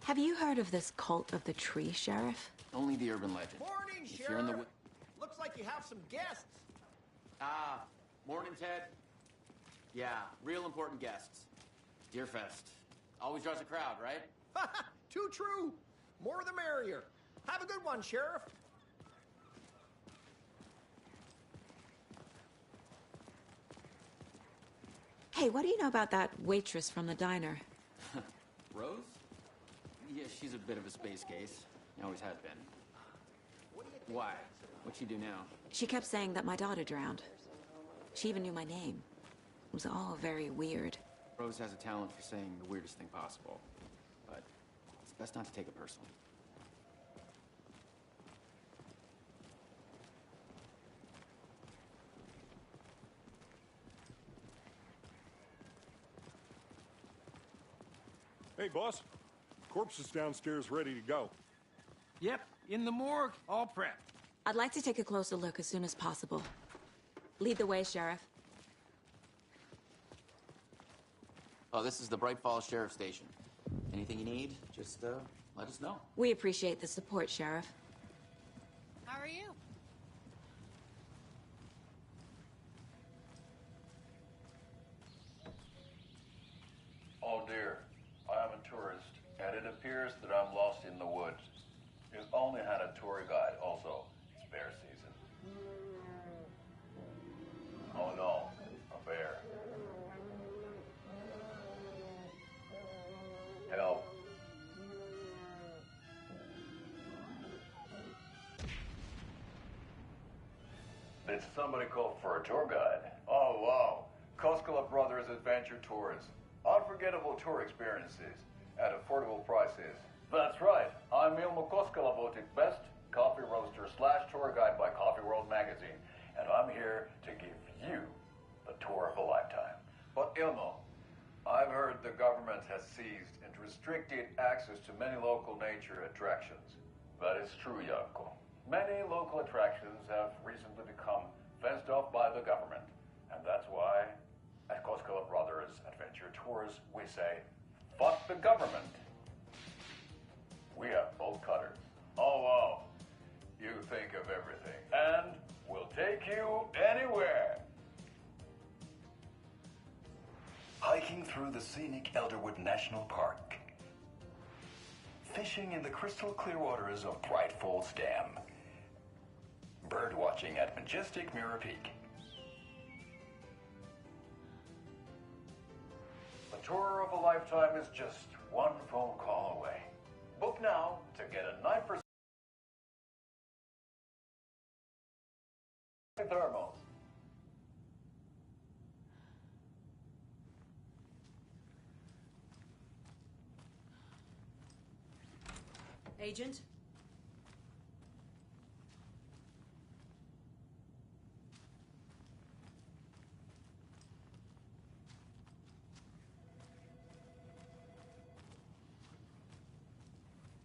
Have you heard of this cult of the tree, Sheriff? Only the urban legend. Morning, If you're in the Sheriff. Looks like you have some guests. Ah, morning, Ted. Yeah, real important guests. Deerfest. Always draws a crowd, right? Too true. More the merrier. Have a good one, Sheriff. Hey, what do you know about that waitress from the diner? Rose? Yeah, she's a bit of a space case. Always has been. Why? What'd she do now? She kept saying that my daughter drowned. She even knew my name. It was all very weird. Rose has a talent for saying the weirdest thing possible. But it's best not to take it personally. Hey, boss. Corpse is downstairs ready to go. Yep, in the morgue, all prepped. I'd like to take a closer look as soon as possible. Lead the way, Sheriff. Oh, this is the Bright Falls Sheriff Station. Anything you need, just let us know. We appreciate the support, Sheriff. How are you? Oh dear, I am a tourist, and it appears that I'm lost in the woods. You've only had a tour guide, also. It's bear season. Oh no, a bear. Help. Did somebody call for a tour guide? Oh wow, Koskela Brothers Adventure Tours. Unforgettable tour experiences at affordable prices. That's right. I'm Ilmo Koskela, voted best coffee roaster / tour guide by Coffee World magazine, and I'm here to give you the tour of a lifetime. But Ilmo, I've heard the government has seized and restricted access to many local nature attractions. That is true, Janko. Many local attractions have recently become fenced off by the government, and that's why at Koskela Brothers Adventure Tours, we say, fuck the government. We have bolt cutters. Oh, wow. You think of everything. And we'll take you anywhere. Hiking through the scenic Elderwood National Park. Fishing in the crystal clear waters of Bright Falls Dam. Bird watching at majestic Mirror Peak. The tour of a lifetime is just one phone call away. Book now to get a 9% thermal. Agent?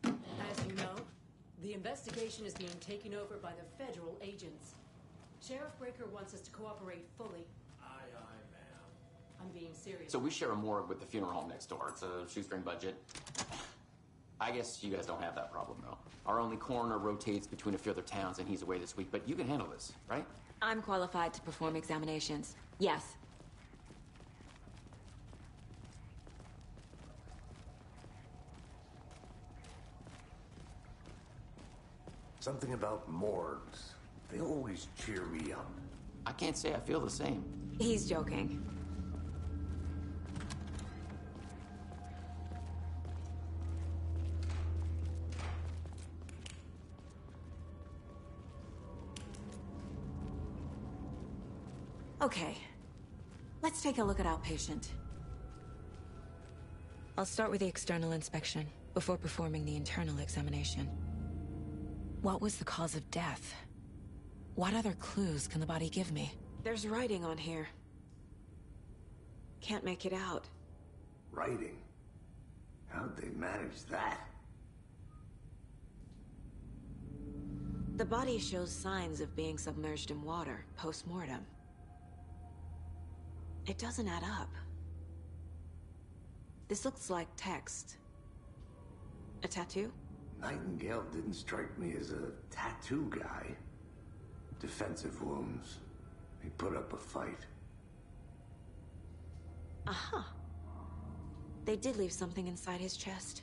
As you know, the investigation is being taken over by the federal agents. Sheriff Breaker wants us to cooperate fully. Aye, ma'am. I'm being serious. So we share a morgue with the funeral home next door. It's a shoestring budget. I guess you guys don't have that problem, though. Our only coroner rotates between a few other towns, and he's away this week, but you can handle this, right? I'm qualified to perform examinations. Yes. Something about morgues. They always cheer me up. I can't say I feel the same. He's joking. Okay. Let's take a look at outpatient. I'll start with the external inspection, before performing the internal examination. What was the cause of death? What other clues can the body give me? There's writing on here. Can't make it out. Writing? How'd they manage that? The body shows signs of being submerged in water, post-mortem. It doesn't add up. This looks like text. A tattoo? Nightingale didn't strike me as a tattoo guy. Defensive wounds. He put up a fight. Uh-huh. They did leave something inside his chest.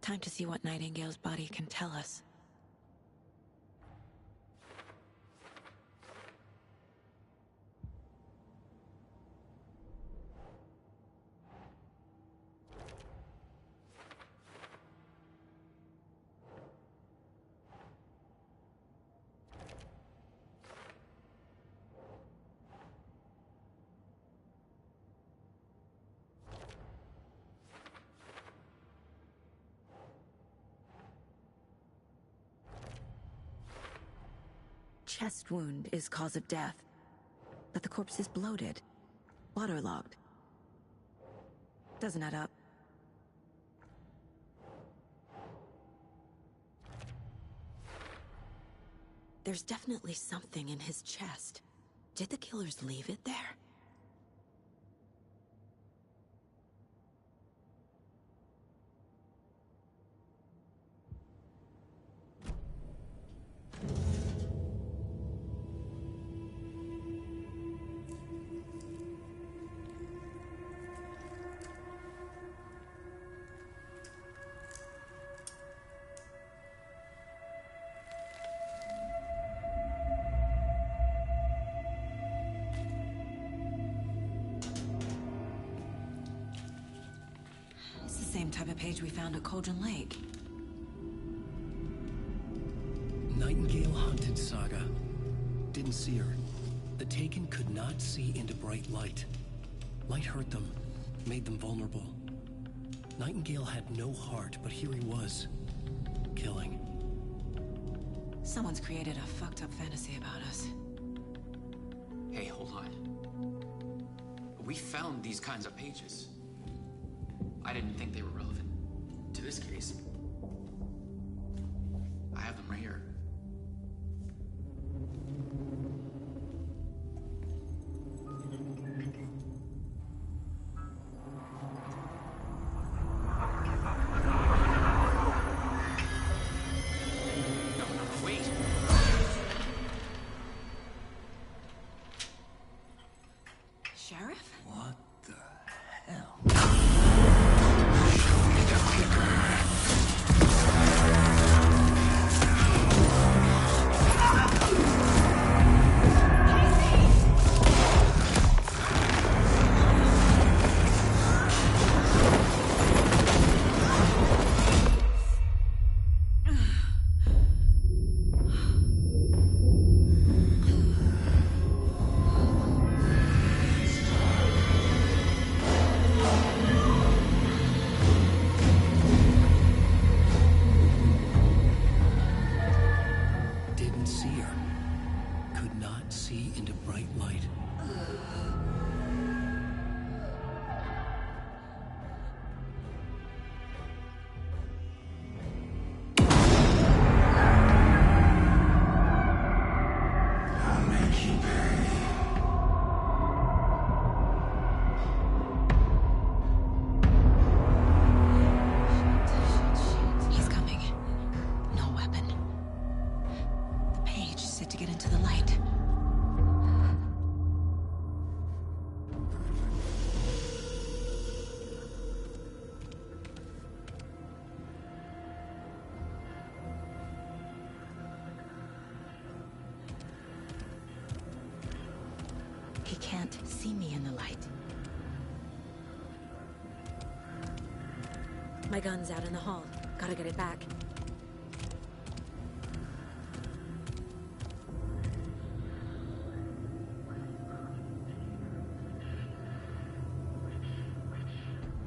Time to see what Nightingale's body can tell us. Chest wound is cause of death, but the corpse is bloated, waterlogged. Doesn't add up. There's definitely something in his chest. Did the killers leave it there? Same type of page we found at Cauldron Lake. Nightingale hunted Saga. Didn't see her. The Taken could not see into bright light. Light hurt them, made them vulnerable. Nightingale had no heart, but here he was, killing. Someone's created a fucked up fantasy about us. Hey, hold on. We found these kinds of pages. I didn't think they were relevant to this case. I have them right here. No, wait. Sheriff? What the hell? Didn't see her. Could not see into bright light. I'll make you pay. uses it to get into the light. He can't see me in the light. My gun's out in the hall. Gotta get it back.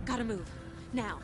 Gotta move. Now.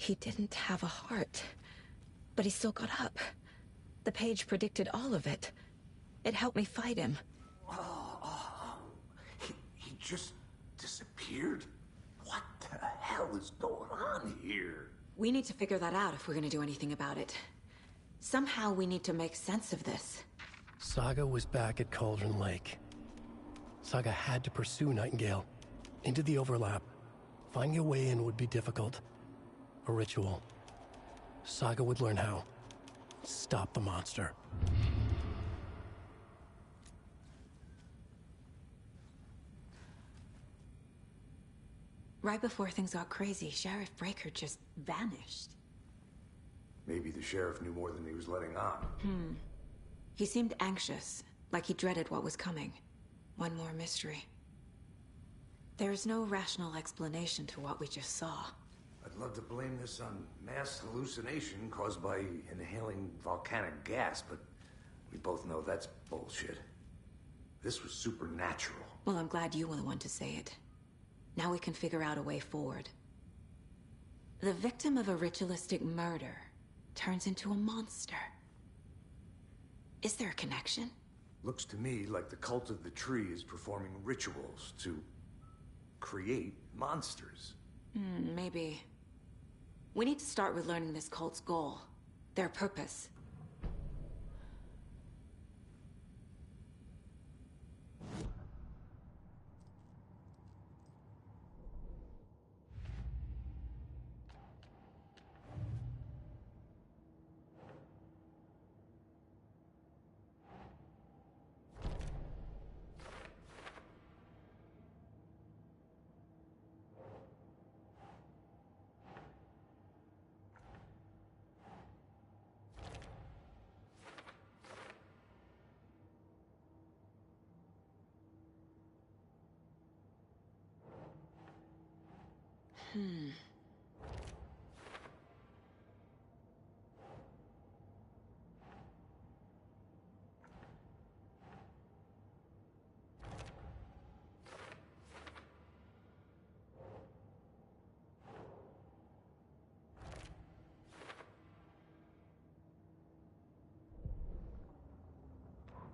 He didn't have a heart, but he still got up. The page predicted all of it. It helped me fight him. He just disappeared? What the hell is going on here? We need to figure that out if we're gonna do anything about it. Somehow we need to make sense of this. Saga was back at Cauldron Lake. Saga had to pursue Nightingale into the overlap. Finding a way in would be difficult. A ritual. Saga would learn how. Stop the monster. Right before things got crazy, Sheriff Breaker just vanished. Maybe the sheriff knew more than he was letting on. He seemed anxious, like he dreaded what was coming. One more mystery. There's no rational explanation to what we just saw. I'd love to blame this on mass hallucination caused by inhaling volcanic gas, but we both know that's bullshit. This was supernatural. Well, I'm glad you were the one to say it. Now we can figure out a way forward. The victim of a ritualistic murder turns into a monster. Is there a connection? Looks to me like the cult of the tree is performing rituals to create monsters. Maybe. We need to start with learning this cult's goal, their purpose.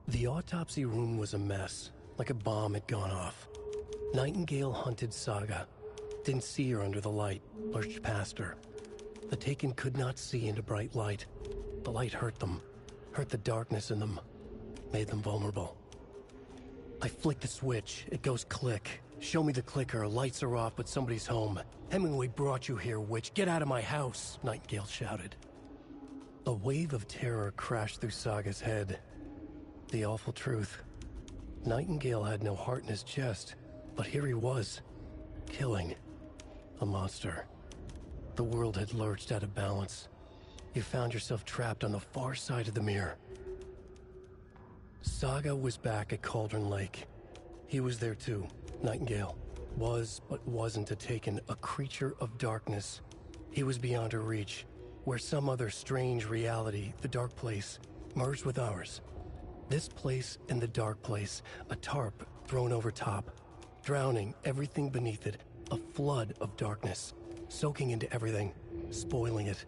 The autopsy room was a mess, like a bomb had gone off. Nightingale hunted Saga. Didn't see her under the light, lurched past her. The Taken could not see into bright light. The light hurt them, hurt the darkness in them, made them vulnerable. I flick the switch, it goes click. Show me the clicker, lights are off, but somebody's home. Hemingway brought you here, witch. Get out of my house, Nightingale shouted. A wave of terror crashed through Saga's head. The awful truth. Nightingale had no heart in his chest, but here he was, killing a monster. The world had lurched out of balance. You found yourself trapped on the far side of the mirror. Saga was back at Cauldron Lake. He was there too, Nightingale. Was, but wasn't a Taken, a creature of darkness. He was beyond her reach, where some other strange reality, the dark place, merged with ours. This place and the dark place, a tarp thrown over top, drowning everything beneath it, a flood of darkness, soaking into everything, spoiling it,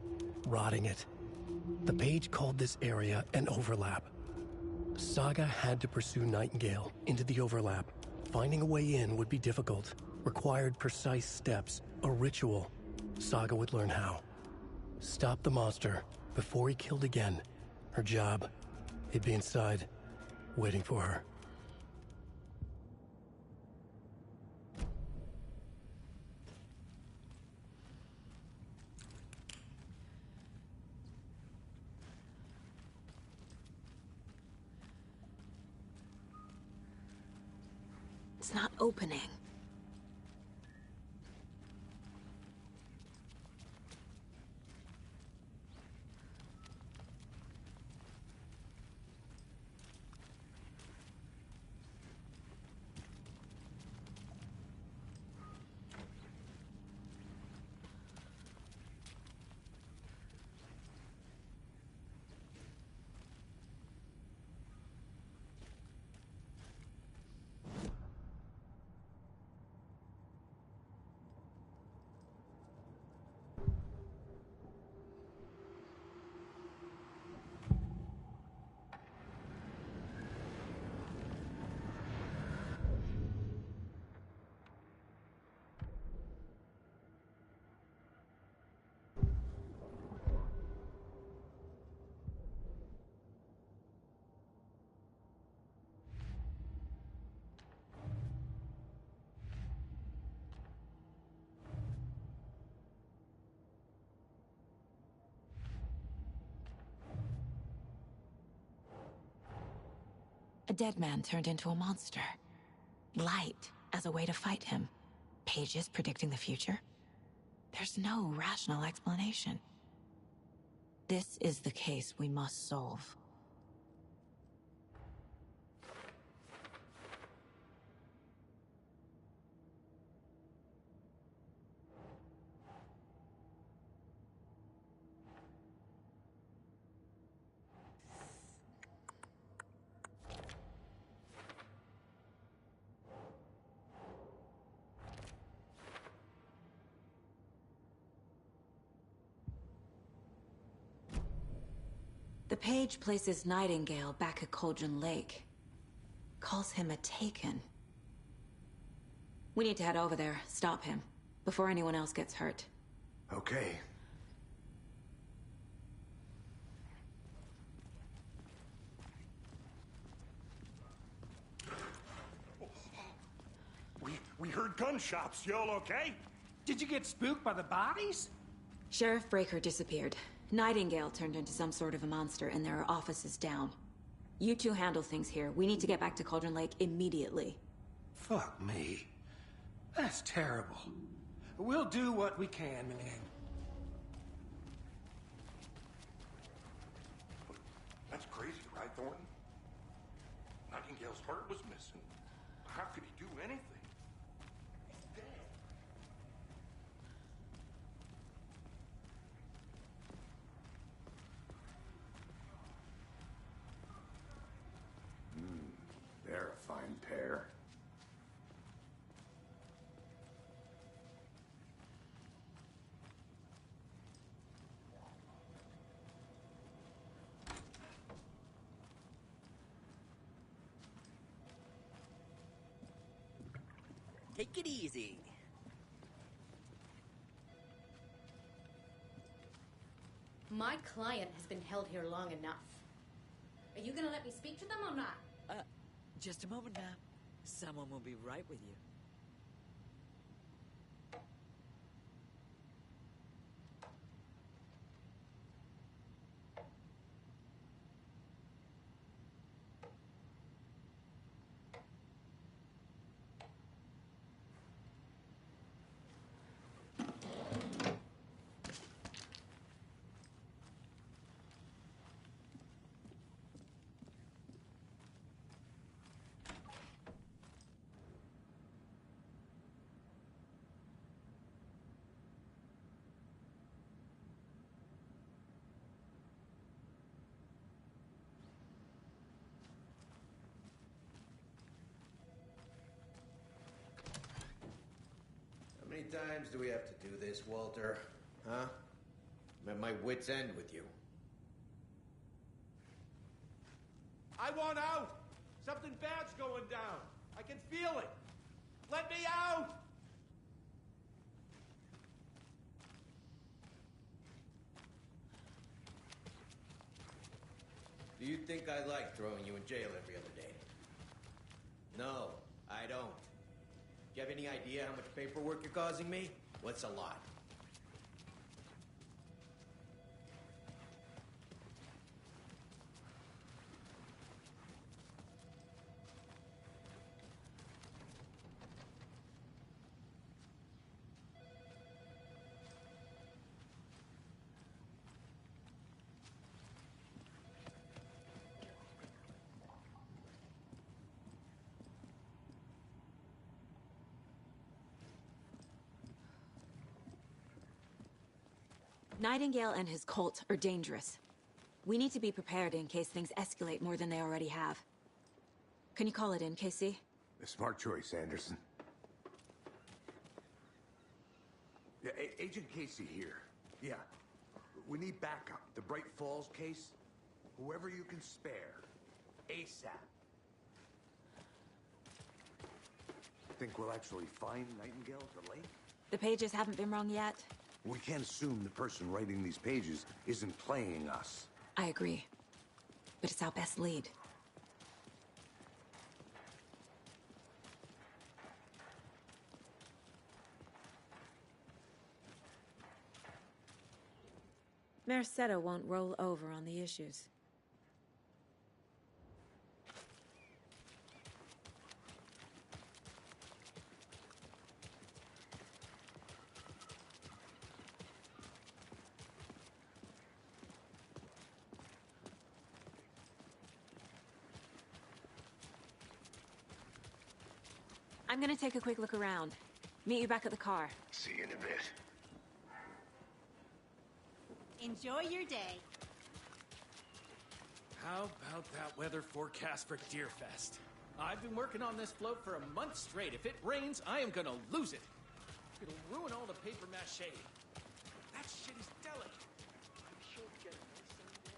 rotting it. The page called this area an overlap. Saga had to pursue Nightingale into the overlap. Finding a way in would be difficult, required precise steps, a ritual. Saga would learn how. Stop the monster before he killed again. Her job. He'd be inside, waiting for her. It's not opening. dead man turned into a monster. Light as a way to fight him. Pages predicting the future. There's no rational explanation. This is the case we must solve. The page places Nightingale back at Cauldron Lake. Calls him a Taken. We need to head over there, stop him, before anyone else gets hurt. Okay. We heard gunshots. Y'all okay? Did you get spooked by the bodies? Sheriff Breaker disappeared. Nightingale turned into some sort of a monster, and there are offices down. You two handle things here. We need to get back to Cauldron Lake immediately. Fuck me. That's terrible. We'll do what we can, man. That's crazy, right, Thornton? Nightingale's heart was missing. How could he do anything? He's dead. They're a fine pair. Take it easy. My client has been held here long enough. Are you gonna let me speak to them or not? Just a moment, ma'am. Someone will be right with you. How many times do we have to do this, Walter? Huh? I'm at my wit's end with you. I want out! Something bad's going down. I can feel it. Let me out! Do you think I like throwing you in jail every other day? No, I don't. Do you have any idea how much paperwork you're causing me? What's a lot? Nightingale and his cult are dangerous. We need to be prepared in case things escalate more than they already have. Can you call it in, KC? A smart choice, Anderson. Yeah, Agent Casey here. Yeah. We need backup. The Bright Falls case. Whoever you can spare. ASAP. Think we'll actually find Nightingale at the lake? The pages haven't been wrong yet. We can't assume the person writing these pages isn't playing us. I agree. But it's our best lead. Merced won't roll over on the issues. I'm gonna take a quick look around. Meet you back at the car. See you in a bit. Enjoy your day. How about that weather forecast for Deerfest? I've been working on this float for a month straight. If it rains, I am gonna lose it. It'll ruin all the paper mache. That shit is delicate. I'm sure we get a nice sunny day.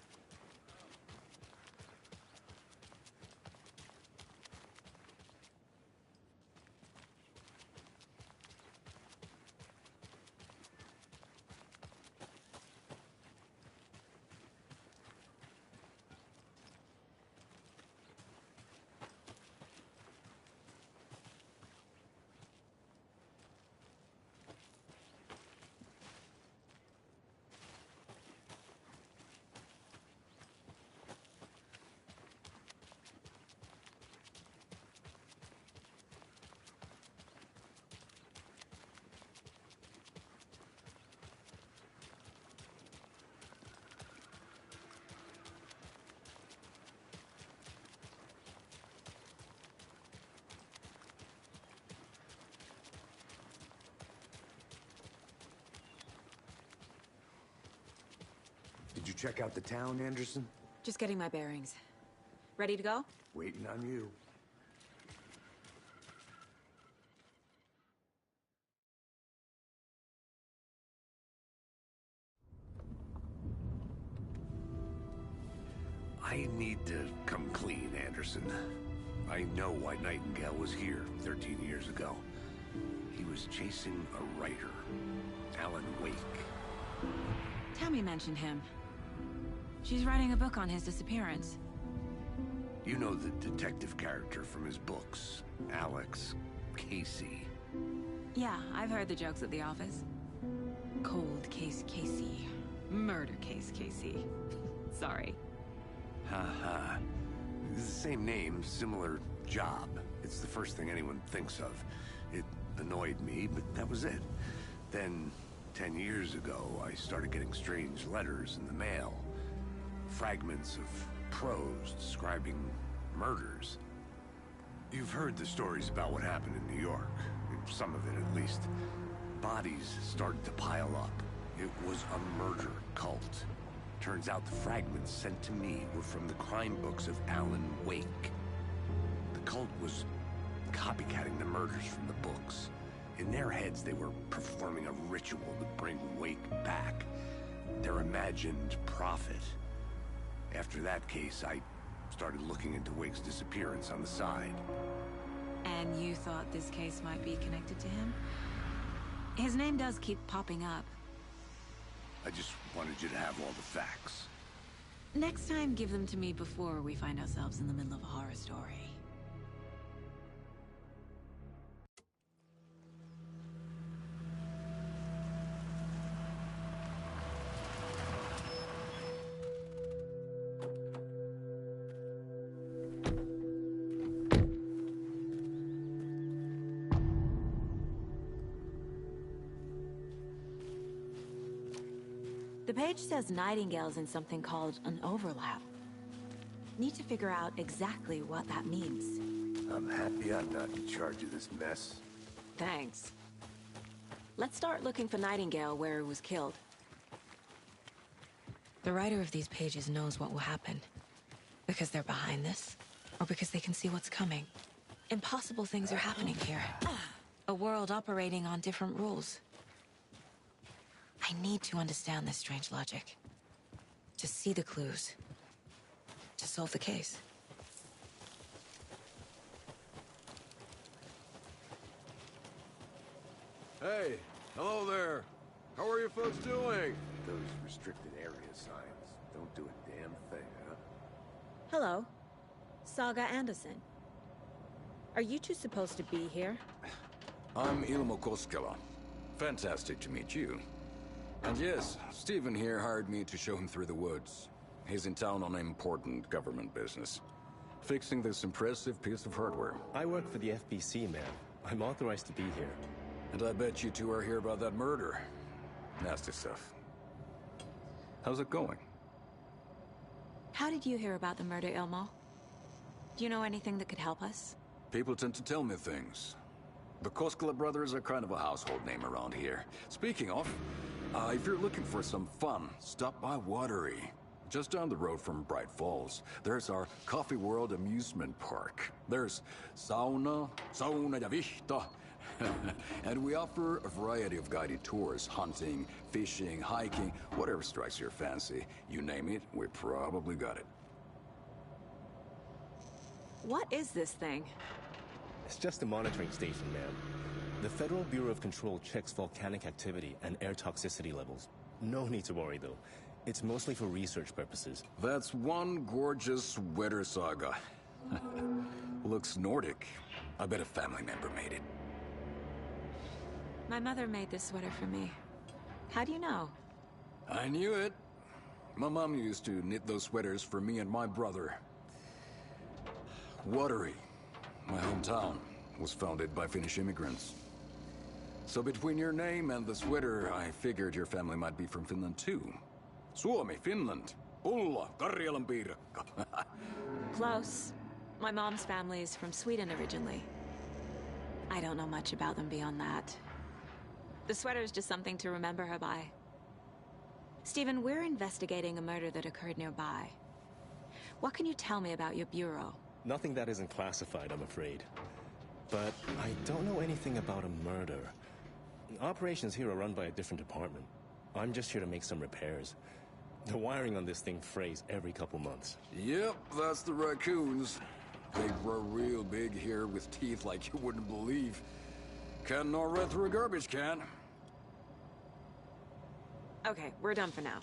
Did you check out the town, Anderson? Just getting my bearings. Ready to go? Waiting on you. I need to come clean, Anderson. I know why Nightingale was here 13 years ago. He was chasing a writer, Alan Wake. Tammy mentioned him. She's writing a book on his disappearance. You know the detective character from his books, Alex Casey. Yeah, I've heard the jokes at the office. Cold case Casey. Murder case Casey. Sorry. Haha. It's the same name, similar job. It's the first thing anyone thinks of. It annoyed me, but that was it. Then, 10 years ago, I started getting strange letters in the mail. Fragments of prose describing murders. You've heard the stories about what happened in New York. Some of it, at least. Bodies started to pile up. It was a murder cult. Turns out the fragments sent to me were from the crime books of Alan Wake. The cult was copycatting the murders from the books. In their heads, they were performing a ritual to bring Wake back. Their imagined prophet. After that case, I started looking into Wake's disappearance on the side. And you thought this case might be connected to him? His name does keep popping up. I just wanted you to have all the facts. Next time, give them to me before we find ourselves in the middle of a horror story. The page says Nightingale's in something called an overlap. Need to figure out exactly what that means. I'm happy I'm not in charge of this mess. Thanks. Let's start looking for Nightingale where he was killed. The writer of these pages knows what will happen. Because they're behind this, or because they can see what's coming. Impossible things are happening here. A world operating on different rules. I need to understand this strange logic. To see the clues. To solve the case. Hey, hello there. How are you folks doing? Those restricted area signs don't do a damn thing, huh? Hello. Saga Anderson. Are you two supposed to be here? I'm Ilmo Koskela. Fantastic to meet you. And yes, Stephen here hired me to show him through the woods. He's in town on important government business. Fixing this impressive piece of hardware. I work for the FBC, man. I'm authorized to be here. And I bet you two are here about that murder. Nasty stuff. How's it going? How did you hear about the murder, Ilmo? Do you know anything that could help us? People tend to tell me things. The Koskela brothers are kind of a household name around here. Speaking of, if you're looking for some fun, stop by Watery. Just down the road from Bright Falls, there's our Coffee World amusement park. There's sauna ja vihta. And we offer a variety of guided tours, hunting, fishing, hiking, whatever strikes your fancy. You name it, we probably got it. What is this thing? It's just a monitoring station, ma'am. The Federal Bureau of Control checks volcanic activity and air toxicity levels. No need to worry, though. It's mostly for research purposes. That's one gorgeous weather saga. Looks Nordic. I bet a family member made it. My mother made this sweater for me. How do you know? I knew it. My mom used to knit those sweaters for me and my brother. Watery, my hometown, was founded by Finnish immigrants. So between your name and the sweater, I figured your family might be from Finland too. Suomi, Finland. Pulla, Karjalan piirakka. Close. My mom's family is from Sweden originally. I don't know much about them beyond that. The sweater is just something to remember her by. Stephen, we're investigating a murder that occurred nearby. What can you tell me about your bureau? Nothing that isn't classified, I'm afraid. But I don't know anything about a murder. Operations here are run by a different department. I'm just here to make some repairs. The wiring on this thing frays every couple months. Yep, that's the raccoons. They grow real big here with teeth like you wouldn't believe. Can't gnaw right through a garbage can. Okay, we're done for now.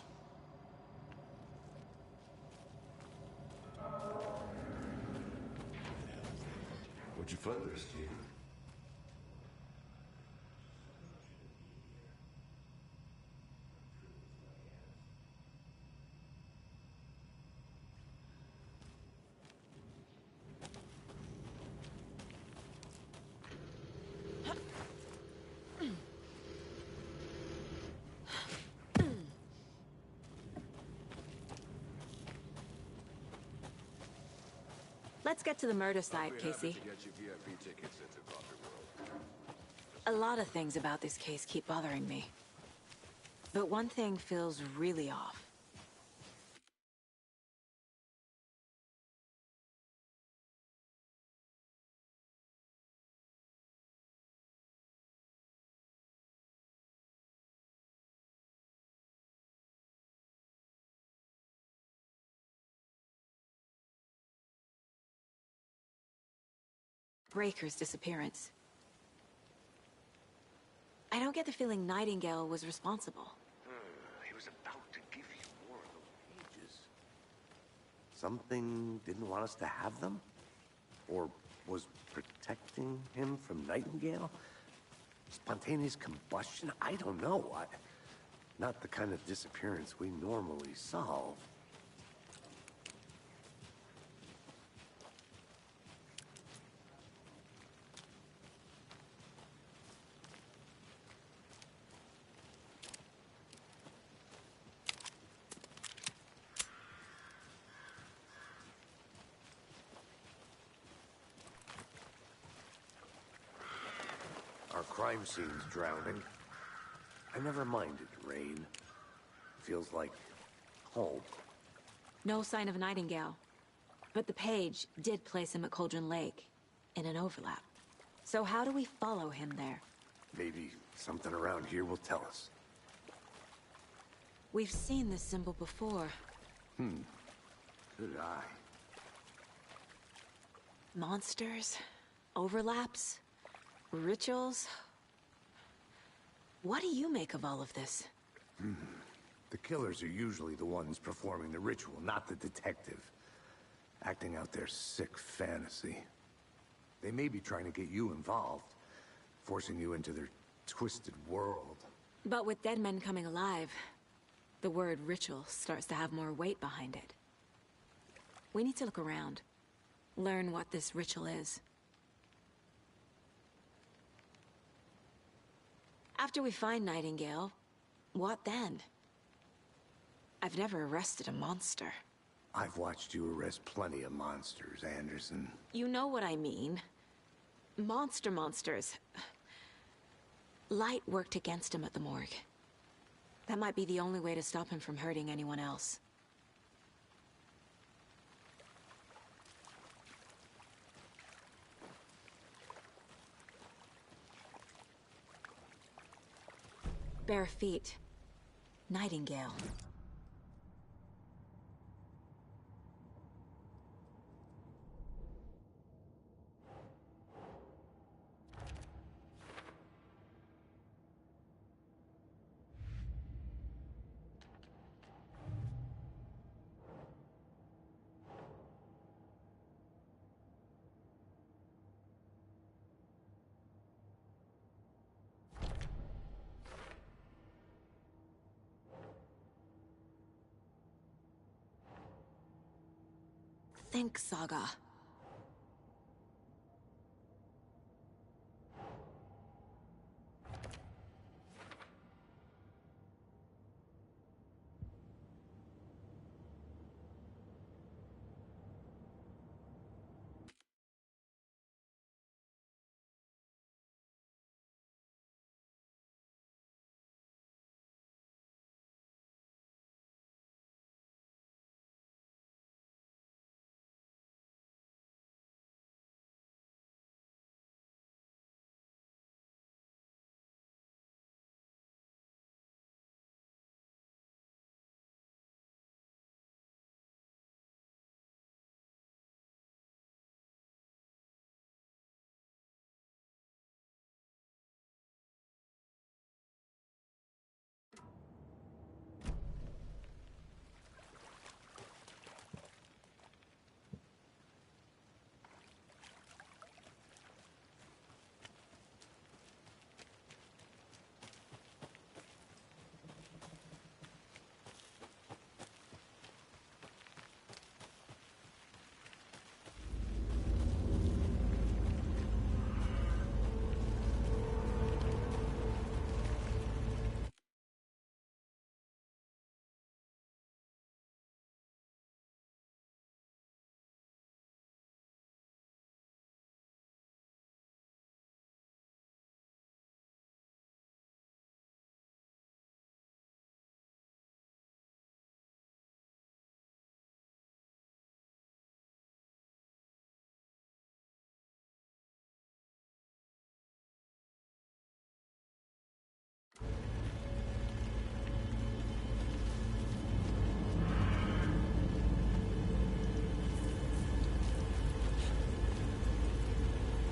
What'd you find there, Steve? Let's get to the murder site, Casey. A lot of things about this case keep bothering me. But one thing feels really off. Breaker's disappearance. I don't get the feeling Nightingale was responsible. He was about to give you more of those pages. Something didn't want us to have them? Or was protecting him from Nightingale? Spontaneous combustion? I don't know. Not the kind of disappearance we normally solve. Our crime scene's drowning. I never minded rain. Feels like home. No sign of Nightingale. But the page did place him at Cauldron Lake, in an overlap. So how do we follow him there? Maybe something around here will tell us. We've seen this symbol before. Good eye. Monsters? Overlaps? Rituals? What do you make of all of this? The killers are usually the ones performing the ritual, not the detective. Acting out their sick fantasy. They may be trying to get you involved, forcing you into their twisted world. But with dead men coming alive, the word ritual starts to have more weight behind it. We need to look around. Learn what this ritual is. After we find Nightingale, what then? I've never arrested a monster. I've watched you arrest plenty of monsters, Anderson. You know what I mean. monsters. Light worked against him at the morgue. That might be the only way to stop him from hurting anyone else. Bare feet. Nightingale. Think, Saga.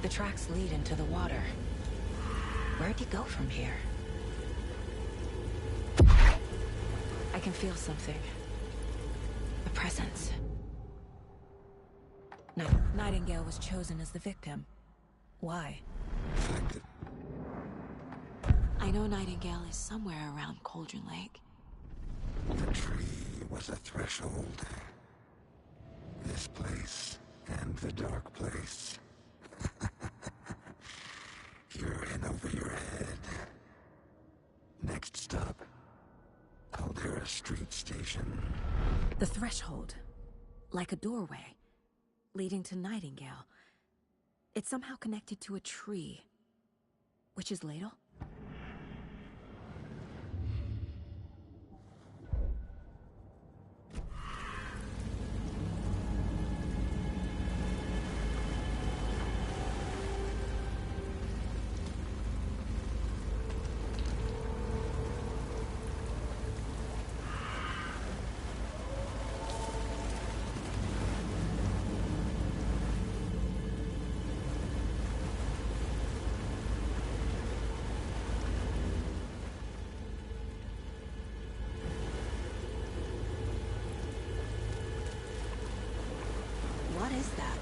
The tracks lead into the water. Where'd he go from here? I can feel something. A presence. Nightingale was chosen as the victim. Why? Affected. I know Nightingale is somewhere around Cauldron Lake. The tree was a threshold. This place and the dark place. You're in over your head. Next stop, Caldera Street Station. The threshold. Like a doorway. Leading to Nightingale. It's somehow connected to a tree. Witch's Ladle? What is that?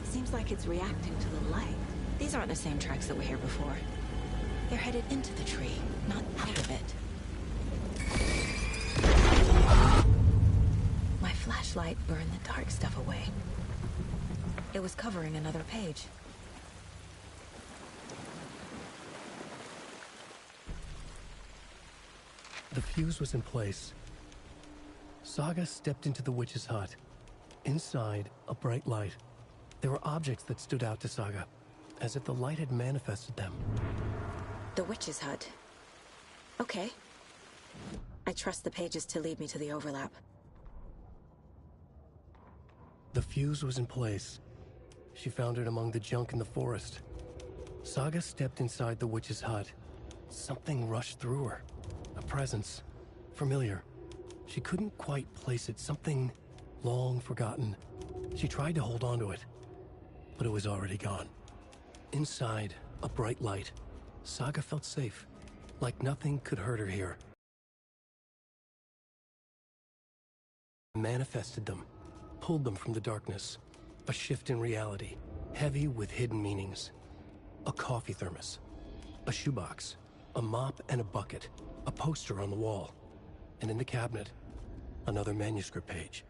Seems like it's reacting to the light. These aren't the same tracks that were here before. They're headed into the tree, not out of it. My flashlight burned the dark stuff away. It was covering another page. The fuse was in place. Saga stepped into the witch's hut. Inside, a bright light. There were objects that stood out to Saga. as if the light had manifested them. The witch's hut. Okay. I trust the pages to lead me to the overlap. The fuse was in place. She found it among the junk in the forest. Saga stepped inside the witch's hut. Something rushed through her. A presence. Familiar. She couldn't quite place it. Something long forgotten. She tried to hold on to it, but it was already gone. Inside, a bright light. Saga felt safe, like nothing could hurt her here. Manifested them, pulled them from the darkness. A shift in reality, heavy with hidden meanings. A coffee thermos, a shoebox, a mop and a bucket, a poster on the wall, and in the cabinet, another manuscript page.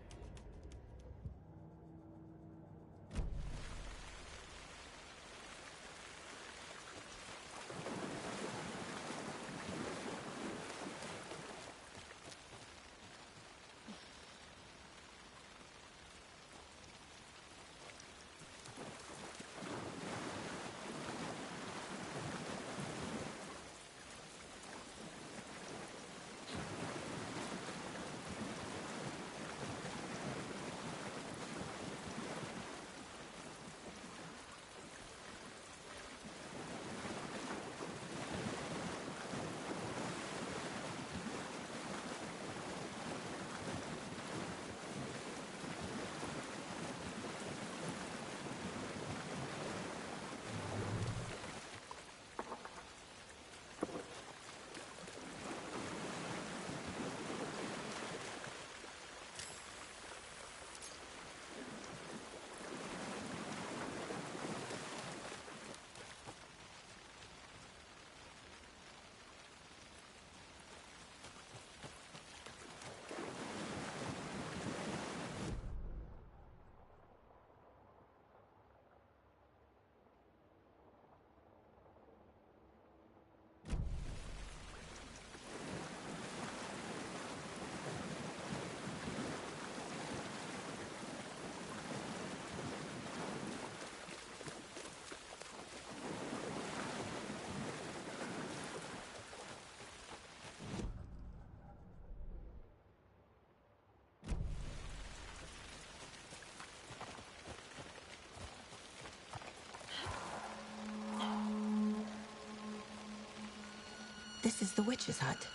This is the witch's hut.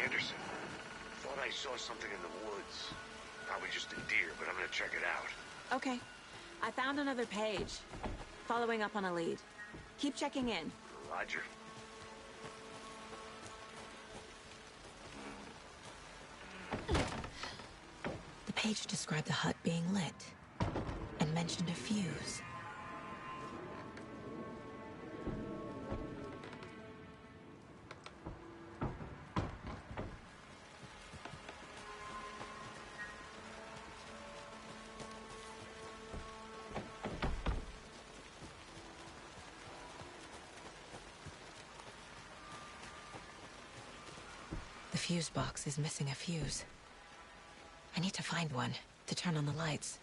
Anderson, thought I saw something in the woods. Probably just a deer, but I'm gonna check it out. Okay. I found another page. Following up on a lead. Keep checking in. Roger. The page described the hut being lit and mentioned a fuse. The fuse box is missing a fuse. I need to find one to turn on the lights.